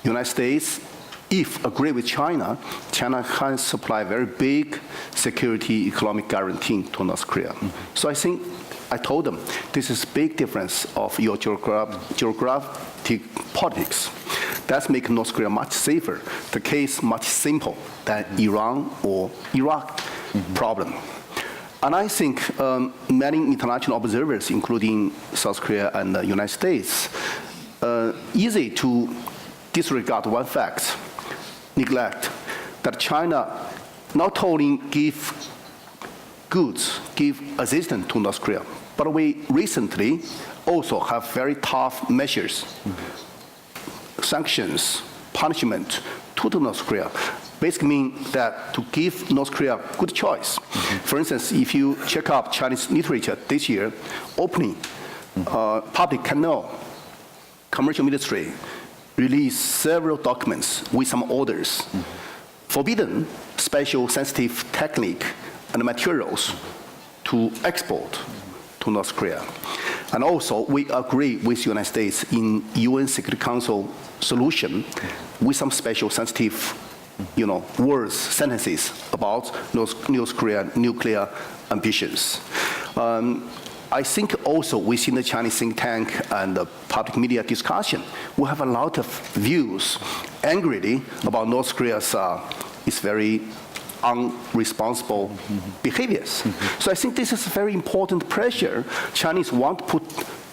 United States, if agree with China, China can supply very big security economic guarantee to North Korea. So I think I told them this is a big difference of your geographic politics. That makes North Korea much safer. The case much simple than Iran or Iraq problem. And I think many international observers, including South Korea and the United States, easy to disregard one fact, neglect that China not only give assistance to North Korea, but we recently also have very tough measures, sanctions, punishment to the North Korea. Basically mean that to give North Korea good choice. For instance, if you check out Chinese literature this year, opening, public can know, commercial ministry released several documents with some orders, forbidden special sensitive technique and materials to export to North Korea. And also, we agree with the United States in UN Security Council solution with some special sensitive words, sentences about North Korea nuclear ambitions. I think also within the Chinese think tank and the public media discussion, we have a lot of views angrily about North Korea's its very unresponsible behaviors. So I think this is a very important pressure Chinese want to put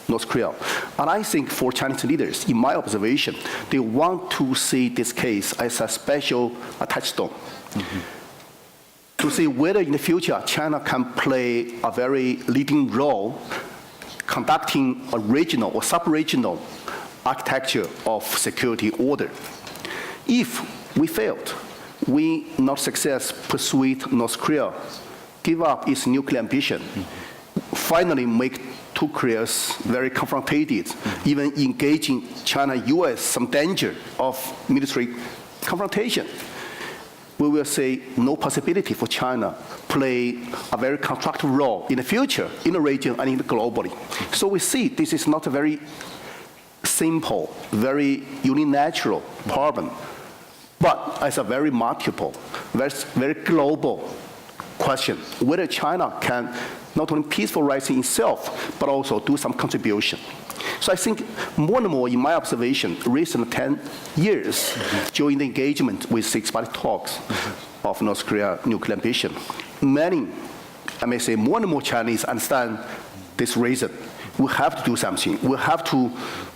North Korea. And I think for Chinese leaders, in my observation, they want to see this case as a special touchstone. To see whether in the future China can play a very leading role conducting a regional or sub-regional architecture of security order. If we failed, we not success persuade North Korea give up its nuclear ambition, finally make two Koreas very confronted, even engaging China-US some danger of military confrontation. We will say no possibility for China play a very constructive role in the future in the region and globally. So we see this is not a very simple, very unilateral problem, but as a very multiple, very global question, whether China can not only peaceful rise in itself, but also do some contribution. So I think more and more, in my observation, recent 10 years, during the engagement with six-party talks of North Korea nuclear ambition, many, I may say, more and more Chinese understand this reason. We have to do something. We have to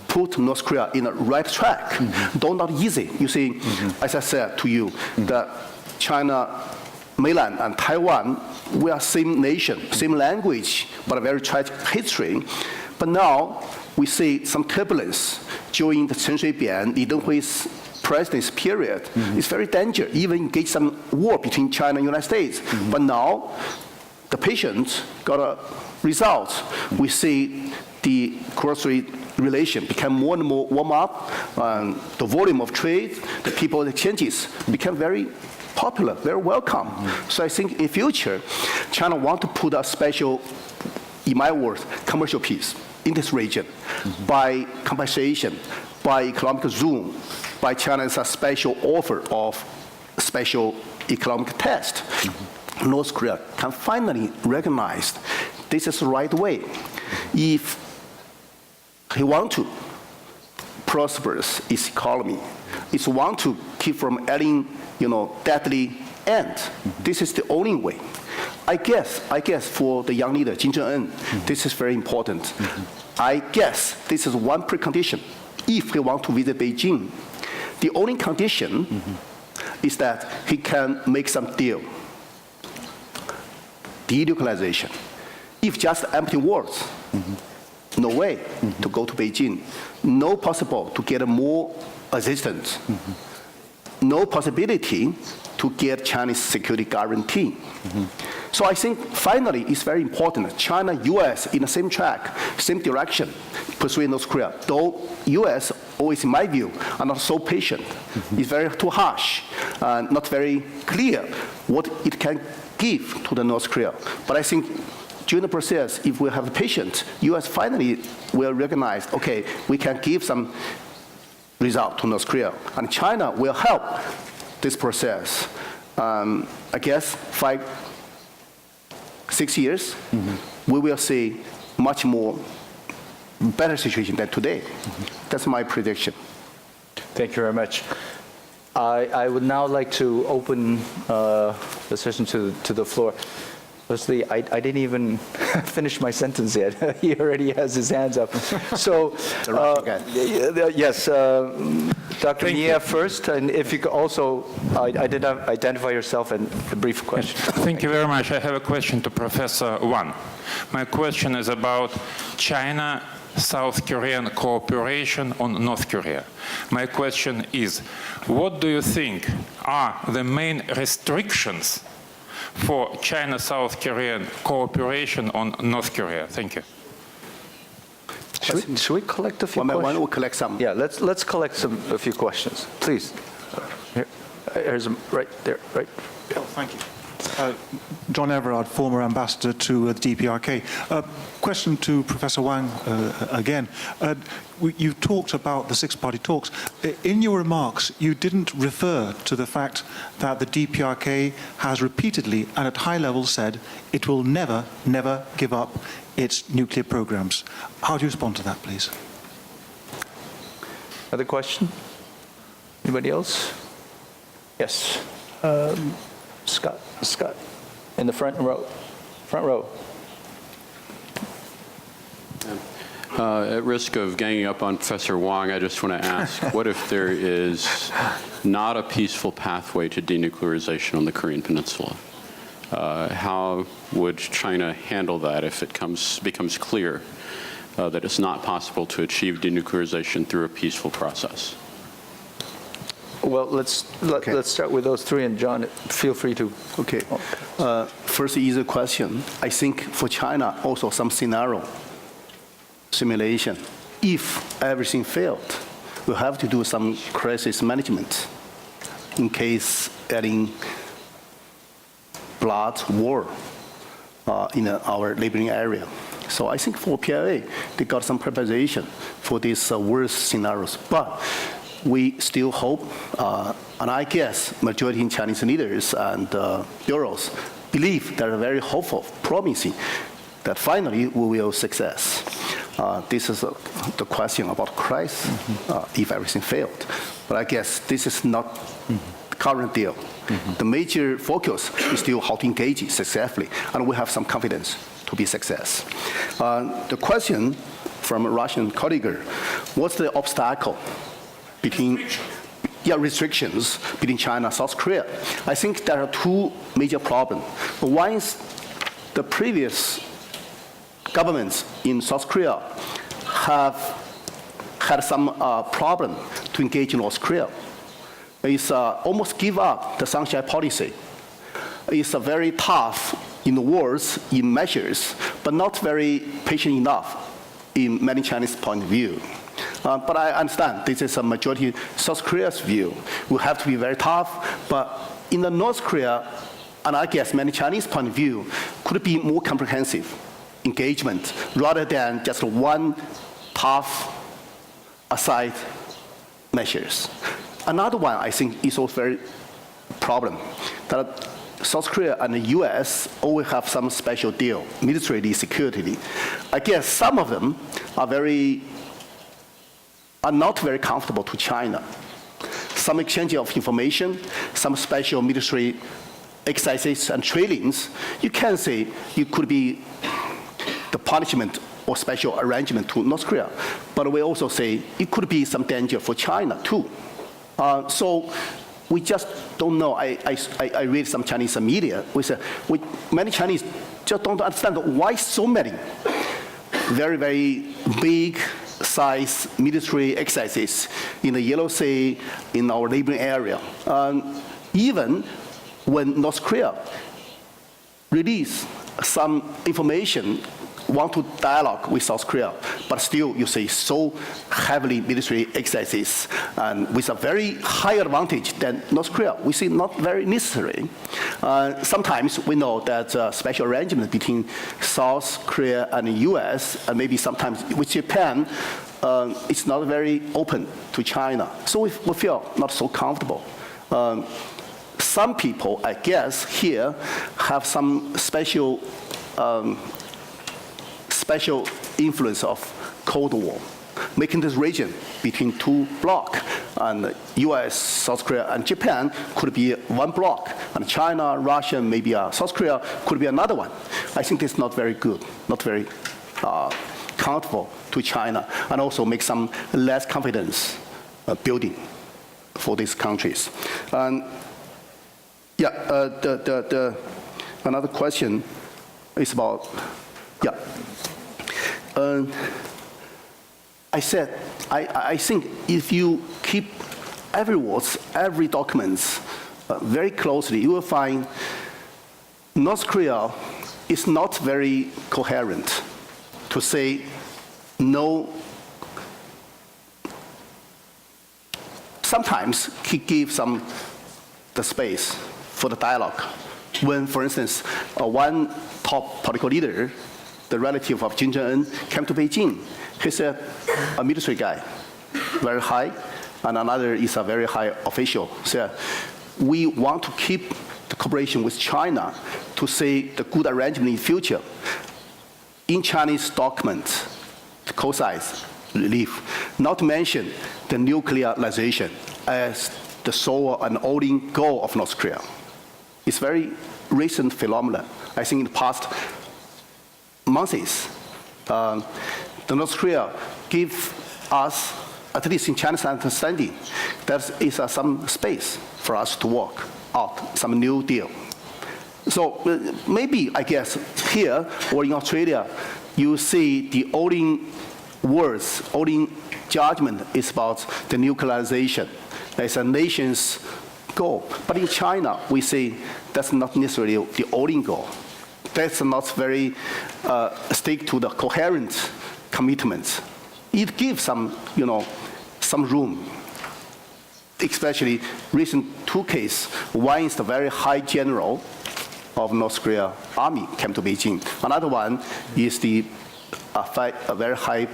put North Korea in the right track. Though not easy. You see, as I said to you, that China, mainland and Taiwan, we are same nation, same language, but a very tragic history. But now we see some turbulence during the Chen Shui-bian, Li Denghui's presidency period. It's very dangerous, even engage some war between China and the United States. But now the patients got a result. We see the cross-strait relation become more and more warm up, and the volume of trade, the people exchanges become very popular, very welcome. So I think in future, China want to put a special, in my words, commercial piece in this region by compensation, by economic zone, by China's special offer of special economic test. North Korea can finally recognize this is the right way. If he want to prosper its economy, it want to keep from adding, deadly end. This is the only way. I guess for the young leader, Kim Jong-un, this is very important. I guess this is one precondition. If he want to visit Beijing, the only condition is that he can make some deal. Denuclearization. If just empty words, no way to go to Beijing. No possible to get more assistance. No possibility to get Chinese security guarantee. So I think finally it's very important. China, US in the same track, same direction, pursuing North Korea. Though US, always in my view, are not so patient. It's very too harsh, not very clear what it can give to the North Korea. But I think during the process, if we have the patience, US finally will recognize, okay, we can give some result to North Korea. And China will help this process. I guess 5-6 years, we will see much more better situation than today. That's my prediction. Thank you very much. I would now like to open the session to the floor. Firstly, I didn't even finish my sentence yet. He already has his hands up. So, yes, Dr. Nia first, and if you could also identify yourself and a brief question. Thank you very much. I have a question to Professor Wang. My question is about China-South Korean cooperation on North Korea. My question is, what do you think are the main restrictions for China-South Korean cooperation on North Korea? Thank you. Should we collect a few questions? Why don't we collect some? Yeah, let's collect a few questions, please. Here's them right there, right. Oh, thank you. John Everard, former ambassador to the DPRK. Question to Professor Wang again. You talked about the six-party talks. In your remarks, you didn't refer to the fact that the DPRK has repeatedly and at high levels said it will never, never give up its nuclear programs. How do you respond to that, please? Other question? Anybody else? Yes. Scott, in the front row. At risk of ganging up on Professor Wang, I just want to ask, what if there is not a peaceful pathway to denuclearization on the Korean Peninsula? How would China handle that if it becomes clear that it's not possible to achieve denuclearization through a peaceful process? Well, let's start with those three, and John, feel free to. Okay. First easy question. I think for China, also some scenario simulation. If everything failed, we'll have to do some crisis management in case any blood war in our neighboring area. So I think for PLA, they got some preparation for these worst scenarios. But we still hope, and I guess majority in Chinese leaders and bureaus believe they're very hopeful, promising that finally we will success. This is the question about crisis, if everything failed. But I guess this is not the current deal. The major focus is still how to engage successfully, and we have some confidence to be success. The question from a Russian colleague, what's the obstacle between restrictions between China and South Korea? I think there are two major problems. One is the previous governments in South Korea have had some problem to engage in North Korea. It's almost give up the sunshine policy. It's very tough in the words, in measures, but not very patient enough in many Chinese point of view. But I understand this is a majority South Korea's view. We have to be very tough, but in the North Korea, and I guess many Chinese point of view, could be more comprehensive engagement rather than just one tough aside measures. Another one I think is also very problem that South Korea and the US always have some special deal, military security. I guess some of them are not very comfortable to China. Some exchange of information, some special military exercises and trainings, you can say it could be the punishment or special arrangement to North Korea. But we also say it could be some danger for China too. So we just don't know. I read some Chinese media. Many Chinese just don't understand why so many very, very big size military exercises in the Yellow Sea, in our neighboring area. Even when North Korea release some information, want to dialogue with South Korea, but still you see so heavily military exercises and with a very high advantage than North Korea. We see not very necessary. Sometimes we know that special arrangement between South Korea and the US, and maybe sometimes with Japan, it's not very open to China. So we feel not so comfortable. Some people, I guess, here have some special influence of Cold War, making this region between two blocks, and US, South Korea, and Japan could be one block, and China, Russia, maybe South Korea could be another one. I think this is not very good, not very comfortable to China, and also make some less confidence building for these countries. And another question is about, I said, I think if you keep every words, every documents very closely, you will find North Korea is not very coherent to say no. Sometimes he gives the space for the dialogue. When, for instance, one top political leader, the relative of Kim Jong-un, came to Beijing, he's a military guy, very high, and another is a very high official. So we want to keep the cooperation with China to say the good arrangement in the future. In Chinese documents, the co-sides relief, not to mention the nuclearization as the sole and only goal of North Korea. It's very recent phenomenon. I think in the past months, the North Korea give us, at least in China's understanding, there is some space for us to work out some new deal. So maybe, I guess, here or in Australia, you see the only words, only judgment is about the nuclearization. That's a nation's goal. But in China, we say that's not necessarily the only goal. That's not very stick to the coherent commitments. It gives some, some room. Especially recent two cases. One is the very high general of North Korea army came to Beijing. Another one is the a very high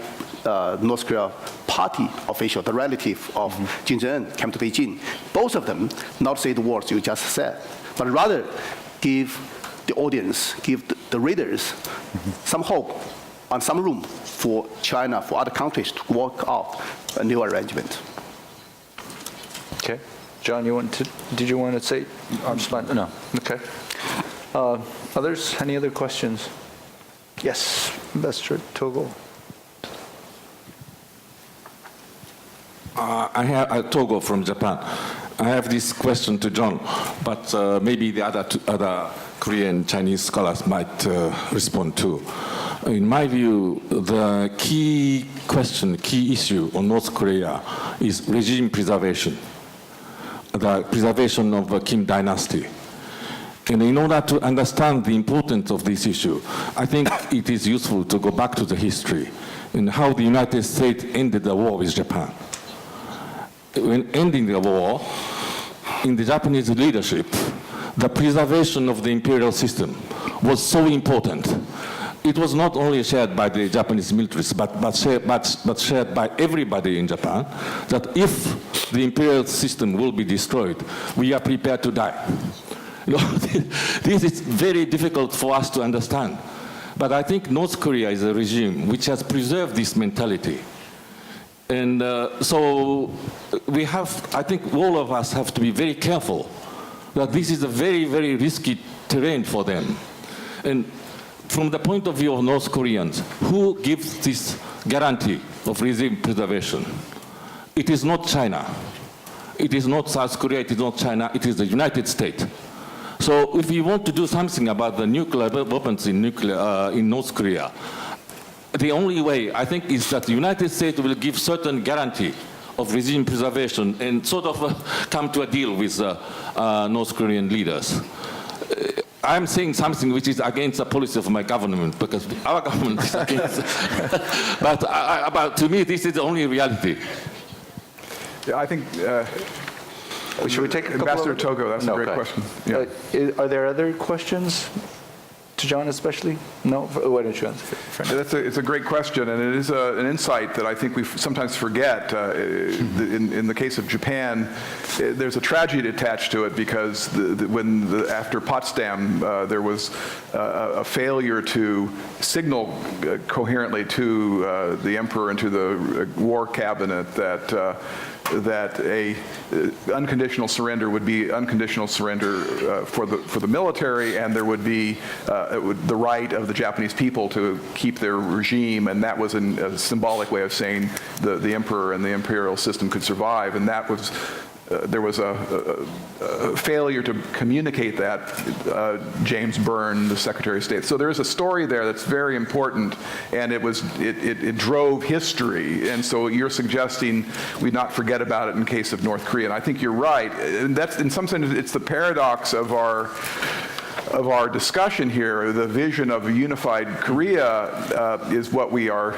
North Korea party official, the relative of Kim Jong-un, came to Beijing. Both of them not say the words you just said, but rather give the audience, give the readers some hope and some room for China, for other countries to work out a new arrangement. Okay. John, did you want to say? No. Okay. Others? Any other questions? Yes, Ambassador Togo. I have Togo from Japan. I have this question to John, but maybe the other Korean Chinese scholars might respond too. In my view, the key issue on North Korea is regime preservation, the preservation of the Kim dynasty. And in order to understand the importance of this issue, I think it is useful to go back to the history and how the United States ended the war with Japan. When ending the war, in the Japanese leadership, the preservation of the imperial system was so important. It was not only shared by the Japanese militaries, but shared by everybody in Japan, that if the imperial system will be destroyed, we are prepared to die. This is very difficult for us to understand. But I think North Korea is a regime which has preserved this mentality. And so we have, I think all of us have to be very careful that this is a very, very risky terrain for them. And from the point of view of North Koreans, who gives this guarantee of regime preservation? It is not China. It is not South Korea, it is not China, it is the United States. So if we want to do something about the nuclear weapons in North Korea, the only way, I think, is that the United States will give certain guarantee of regime preservation and sort of come to a deal with North Korean leaders. I'm saying something which is against the policy of my government, because our government is against but to me, this is the only reality. Yeah, I think Should we take a couple Ambassador of... Togo, that's a great question. Yeah. Are there other questions? To John especially? No? Why don't you answer? It's a great question, and it is an insight that I think we sometimes forget. In the case of Japan, there's a tragedy attached to it because after Potsdam, there was a failure to signal coherently to the emperor and to the war cabinet that a unconditional surrender would be unconditional surrender for the military, and there would be the right of the Japanese people to keep their regime, and that was a symbolic way of saying the emperor and the imperial system could survive, and that was there was a failure to communicate that, James Byrne, the Secretary of State. So there is a story there that's very important, and it drove history. And so you're suggesting we not forget about it in case of North Korea. And I think you're right. And that's, in some sense, it's the paradox of our discussion here. The vision of a unified Korea is what we are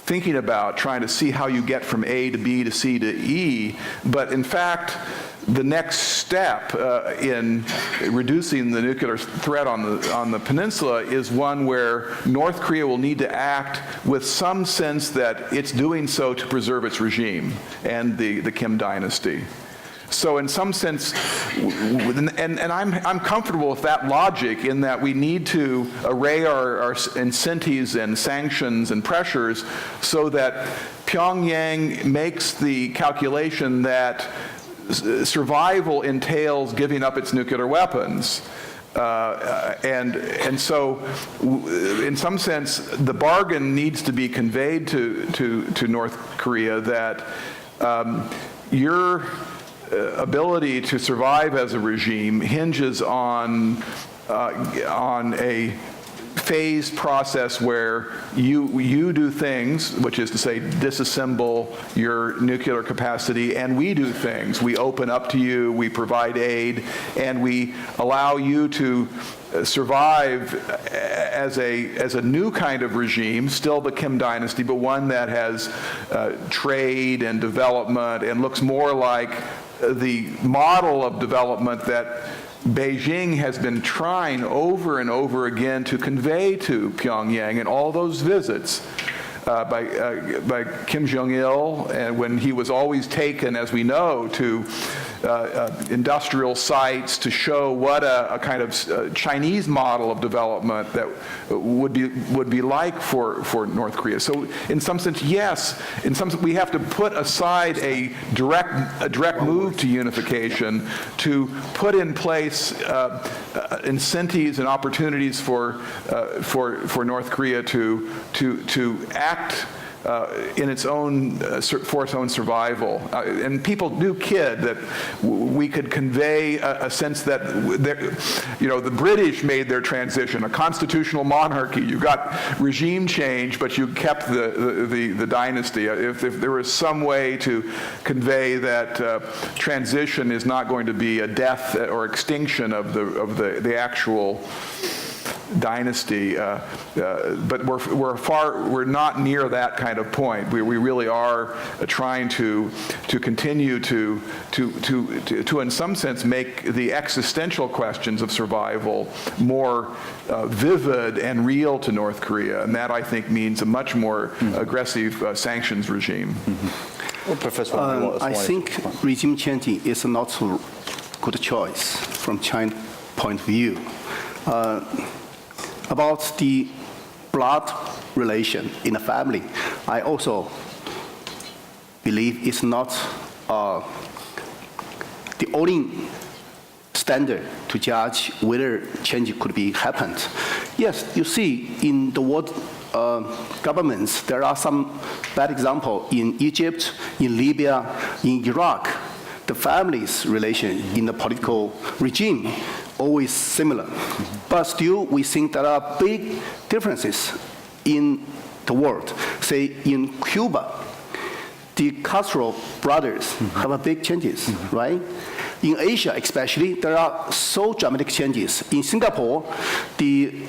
thinking about, trying to see how you get from A to B to C to E, but in fact, the next step in reducing the nuclear threat on the peninsula is one where North Korea will need to act with some sense that it's doing so to preserve its regime and the Kim dynasty. So in some sense, and I'm comfortable with that logic in that we need to array our incentives and sanctions and pressures so that Pyongyang makes the calculation that survival entails giving up its nuclear weapons. And so, in some sense, the bargain needs to be conveyed to North Korea that your ability to survive as a regime hinges on a phased process where you do things, which is to say disassemble your nuclear capacity, and we do things. We open up to you, we provide aid, and we allow you to survive as a new kind of regime, still the Kim dynasty, but one that has trade and development and looks more like the model of development that Beijing has been trying over and over again to convey to Pyongyang in all those visits by Kim Jong-il, and when he was always taken, as we know, to industrial sites to show what a kind of Chinese model of development that would be like for North Korea. So in some sense, yes. In some sense, we have to put aside a direct move to unification to put in place incentives and opportunities for North Korea to act in its own, for its own survival. And people do kid that we could convey a sense that, the British made their transition, a constitutional monarchy. You got regime change, but you kept the dynasty. If there was some way to convey that transition is not going to be a death or extinction of the actual dynasty, but we're not near that kind of point. We really are trying to continue to in some sense make the existential questions of survival more vivid and real to North Korea, and that I think means a much more aggressive sanctions regime. Well, Professor, I think regime changing is not a good choice from China's point of view. About the blood relation in the family, I also believe it's not the only standard to judge whether change could be happened. Yes, you see, in the world governments, there are some bad examples in Egypt, in Libya, in Iraq. The family's relation in the political regime always similar. But still, we think there are big differences in the world. Say, in Cuba, the Castro brothers have a big changes, right? In Asia, especially, there are so dramatic changes. In Singapore, the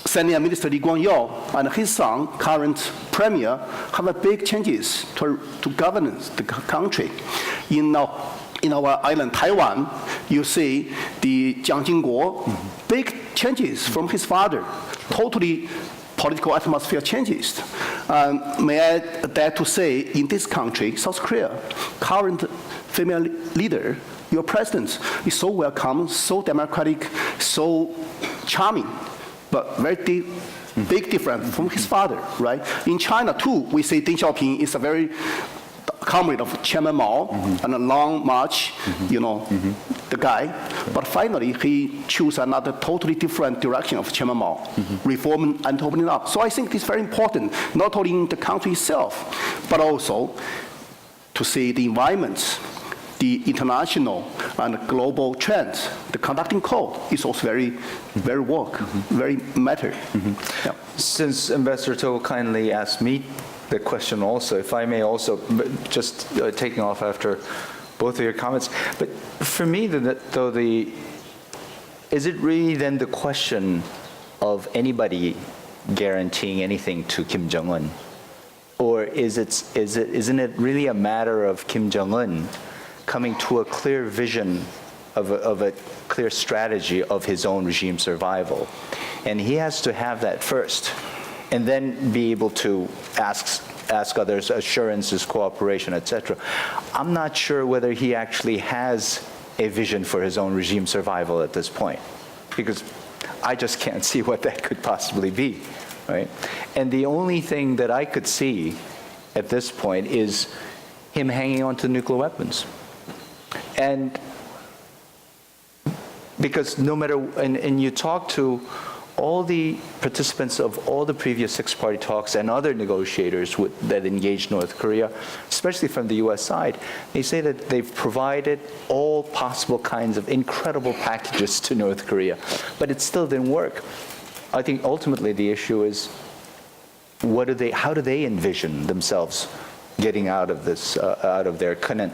Senior Minister Lee Kuan Yew and his son, current premier, have a big changes to governance the country. In our island, Taiwan, you see the Jiang Jingguo, big changes from his father, totally political atmosphere changes. May I dare to say, in this country, South Korea, current female leader, your president is so welcome, so democratic, so charming, but very big difference from his father, right? In China, too, we say Deng Xiaoping is a very comrade of Chairman Mao and a long march, the guy. But finally, he chose another totally different direction of Chairman Mao, reform and opening up. So I think it's very important, not only in the country itself, but also to see the environment, the international and global trends. The conducting code is also very very matter. Yeah. Since Ambassador To kindly asked me the question also, if I may also, just taking off after both of your comments, but for me, though, is it really then the question of anybody guaranteeing anything to Kim Jong-un? Or isn't it really a matter of Kim Jong-un coming to a clear vision of a clear strategy of his own regime survival? And he has to have that first, and then be able to ask others assurances, cooperation, etc. I'm not sure whether he actually has a vision for his own regime survival at this point, because I just can't see what that could possibly be, right? And the only thing that I could see at this point is him hanging on to nuclear weapons. And because no matter, and you talk to all the participants of all the previous six-party talks and other negotiators that engaged North Korea, especially from the U.S. side, they say that they've provided all possible kinds of incredible packages to North Korea, but it still didn't work. I think ultimately the issue is how do they envision themselves getting out of this, out of their current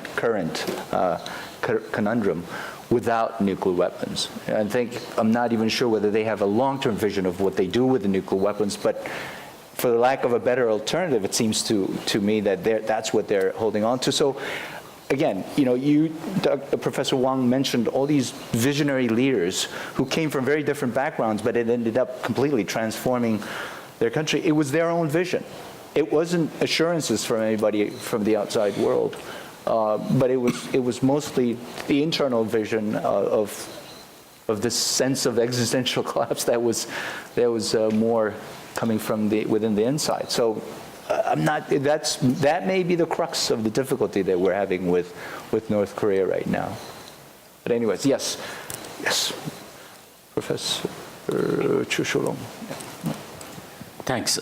conundrum without nuclear weapons? I'm not even sure whether they have a long-term vision of what they do with the nuclear weapons, but for the lack of a better alternative, it seems to me that that's what they're holding on to. So again, Professor Wang mentioned all these visionary leaders who came from very different backgrounds, but it ended up completely transforming their country. It was their own vision. It wasn't assurances from anybody from the outside world, but it was mostly the internal vision of this sense of existential collapse that was more coming from within the inside. So that may be the crux of the difficulty that we're having with North Korea right now. But anyways, yes, Professor Chu Shulong. Thanks.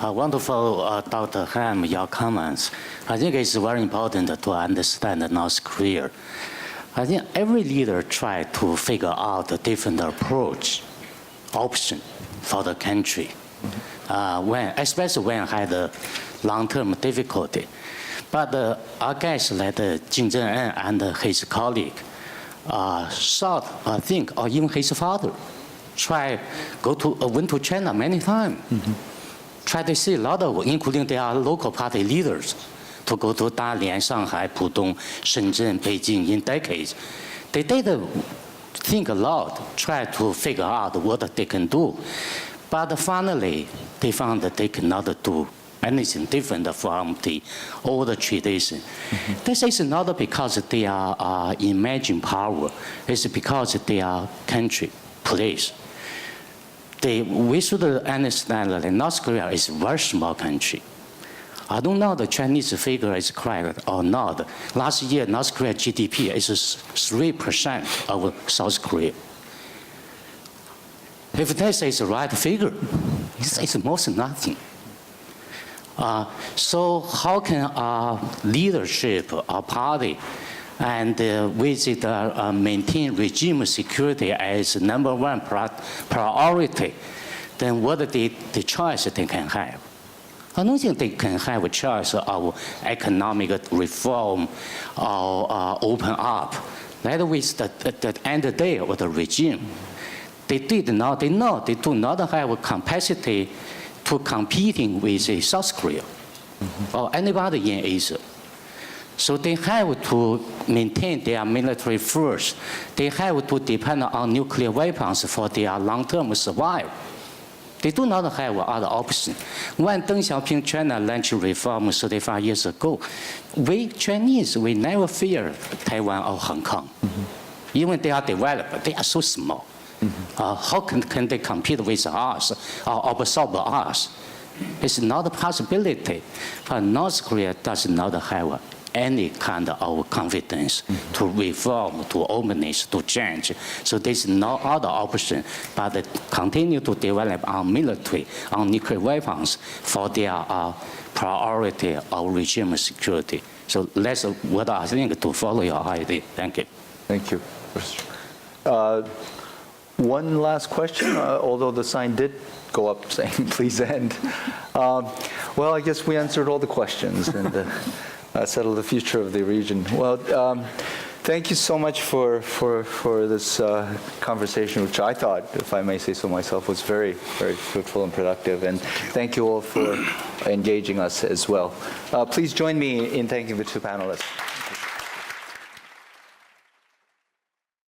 I want to follow Dr. Ham, your comments. I think it's very important to understand North Korea. I think every leader tried to figure out a different option for the country, especially when had a long-term difficulty. But I guess that Kim Jong-un and his colleague or even his father, went to China many times. Try to see a lot of, including their local party leaders, to go to Dalian, Shanghai, Pudong, Shenzhen, Beijing in decades. They did think a lot, try to figure out what they can do. But finally, they found that they cannot do anything different from the old tradition. This is not because they are imagined power. It's because they are country, place. We should understand that North Korea is a very small country. I don't know the Chinese figure is correct or not. Last year, North Korea GDP is 3% of South Korea. If this is the right figure, it's almost nothing. So how can our leadership, our party, and with it maintain regime security as #1 priority, then what the choice they can have? I don't think they can have a choice of economic reform or open up. That was the end of the day of the regime. They know they do not have a capacity to competing with South Korea or anybody in Asia. So they have to maintain their military force. They have to depend on nuclear weapons for their long-term survival. They do not have other option. When Deng Xiaoping China launched reform 35 years ago, we Chinese, we never fear Taiwan or Hong Kong. Even they are developed, they are so small. How can they compete with us or absorb us? It's not a possibility. But North Korea does not have any kind of confidence to reform, to openness, to change. So there's no other option but to continue to develop our military, our nuclear weapons for their priority of regime security. So that's what I think to follow your idea. Thank you. Thank you. One last question, although the sign did go up saying please end. Well, I guess we answered all the questions and settled the future of the region. Well, thank you so much for this conversation, which I thought, if I may say so myself, was very, very fruitful and productive. And thank you all for engaging us as well. Please join me in thanking the two panelists.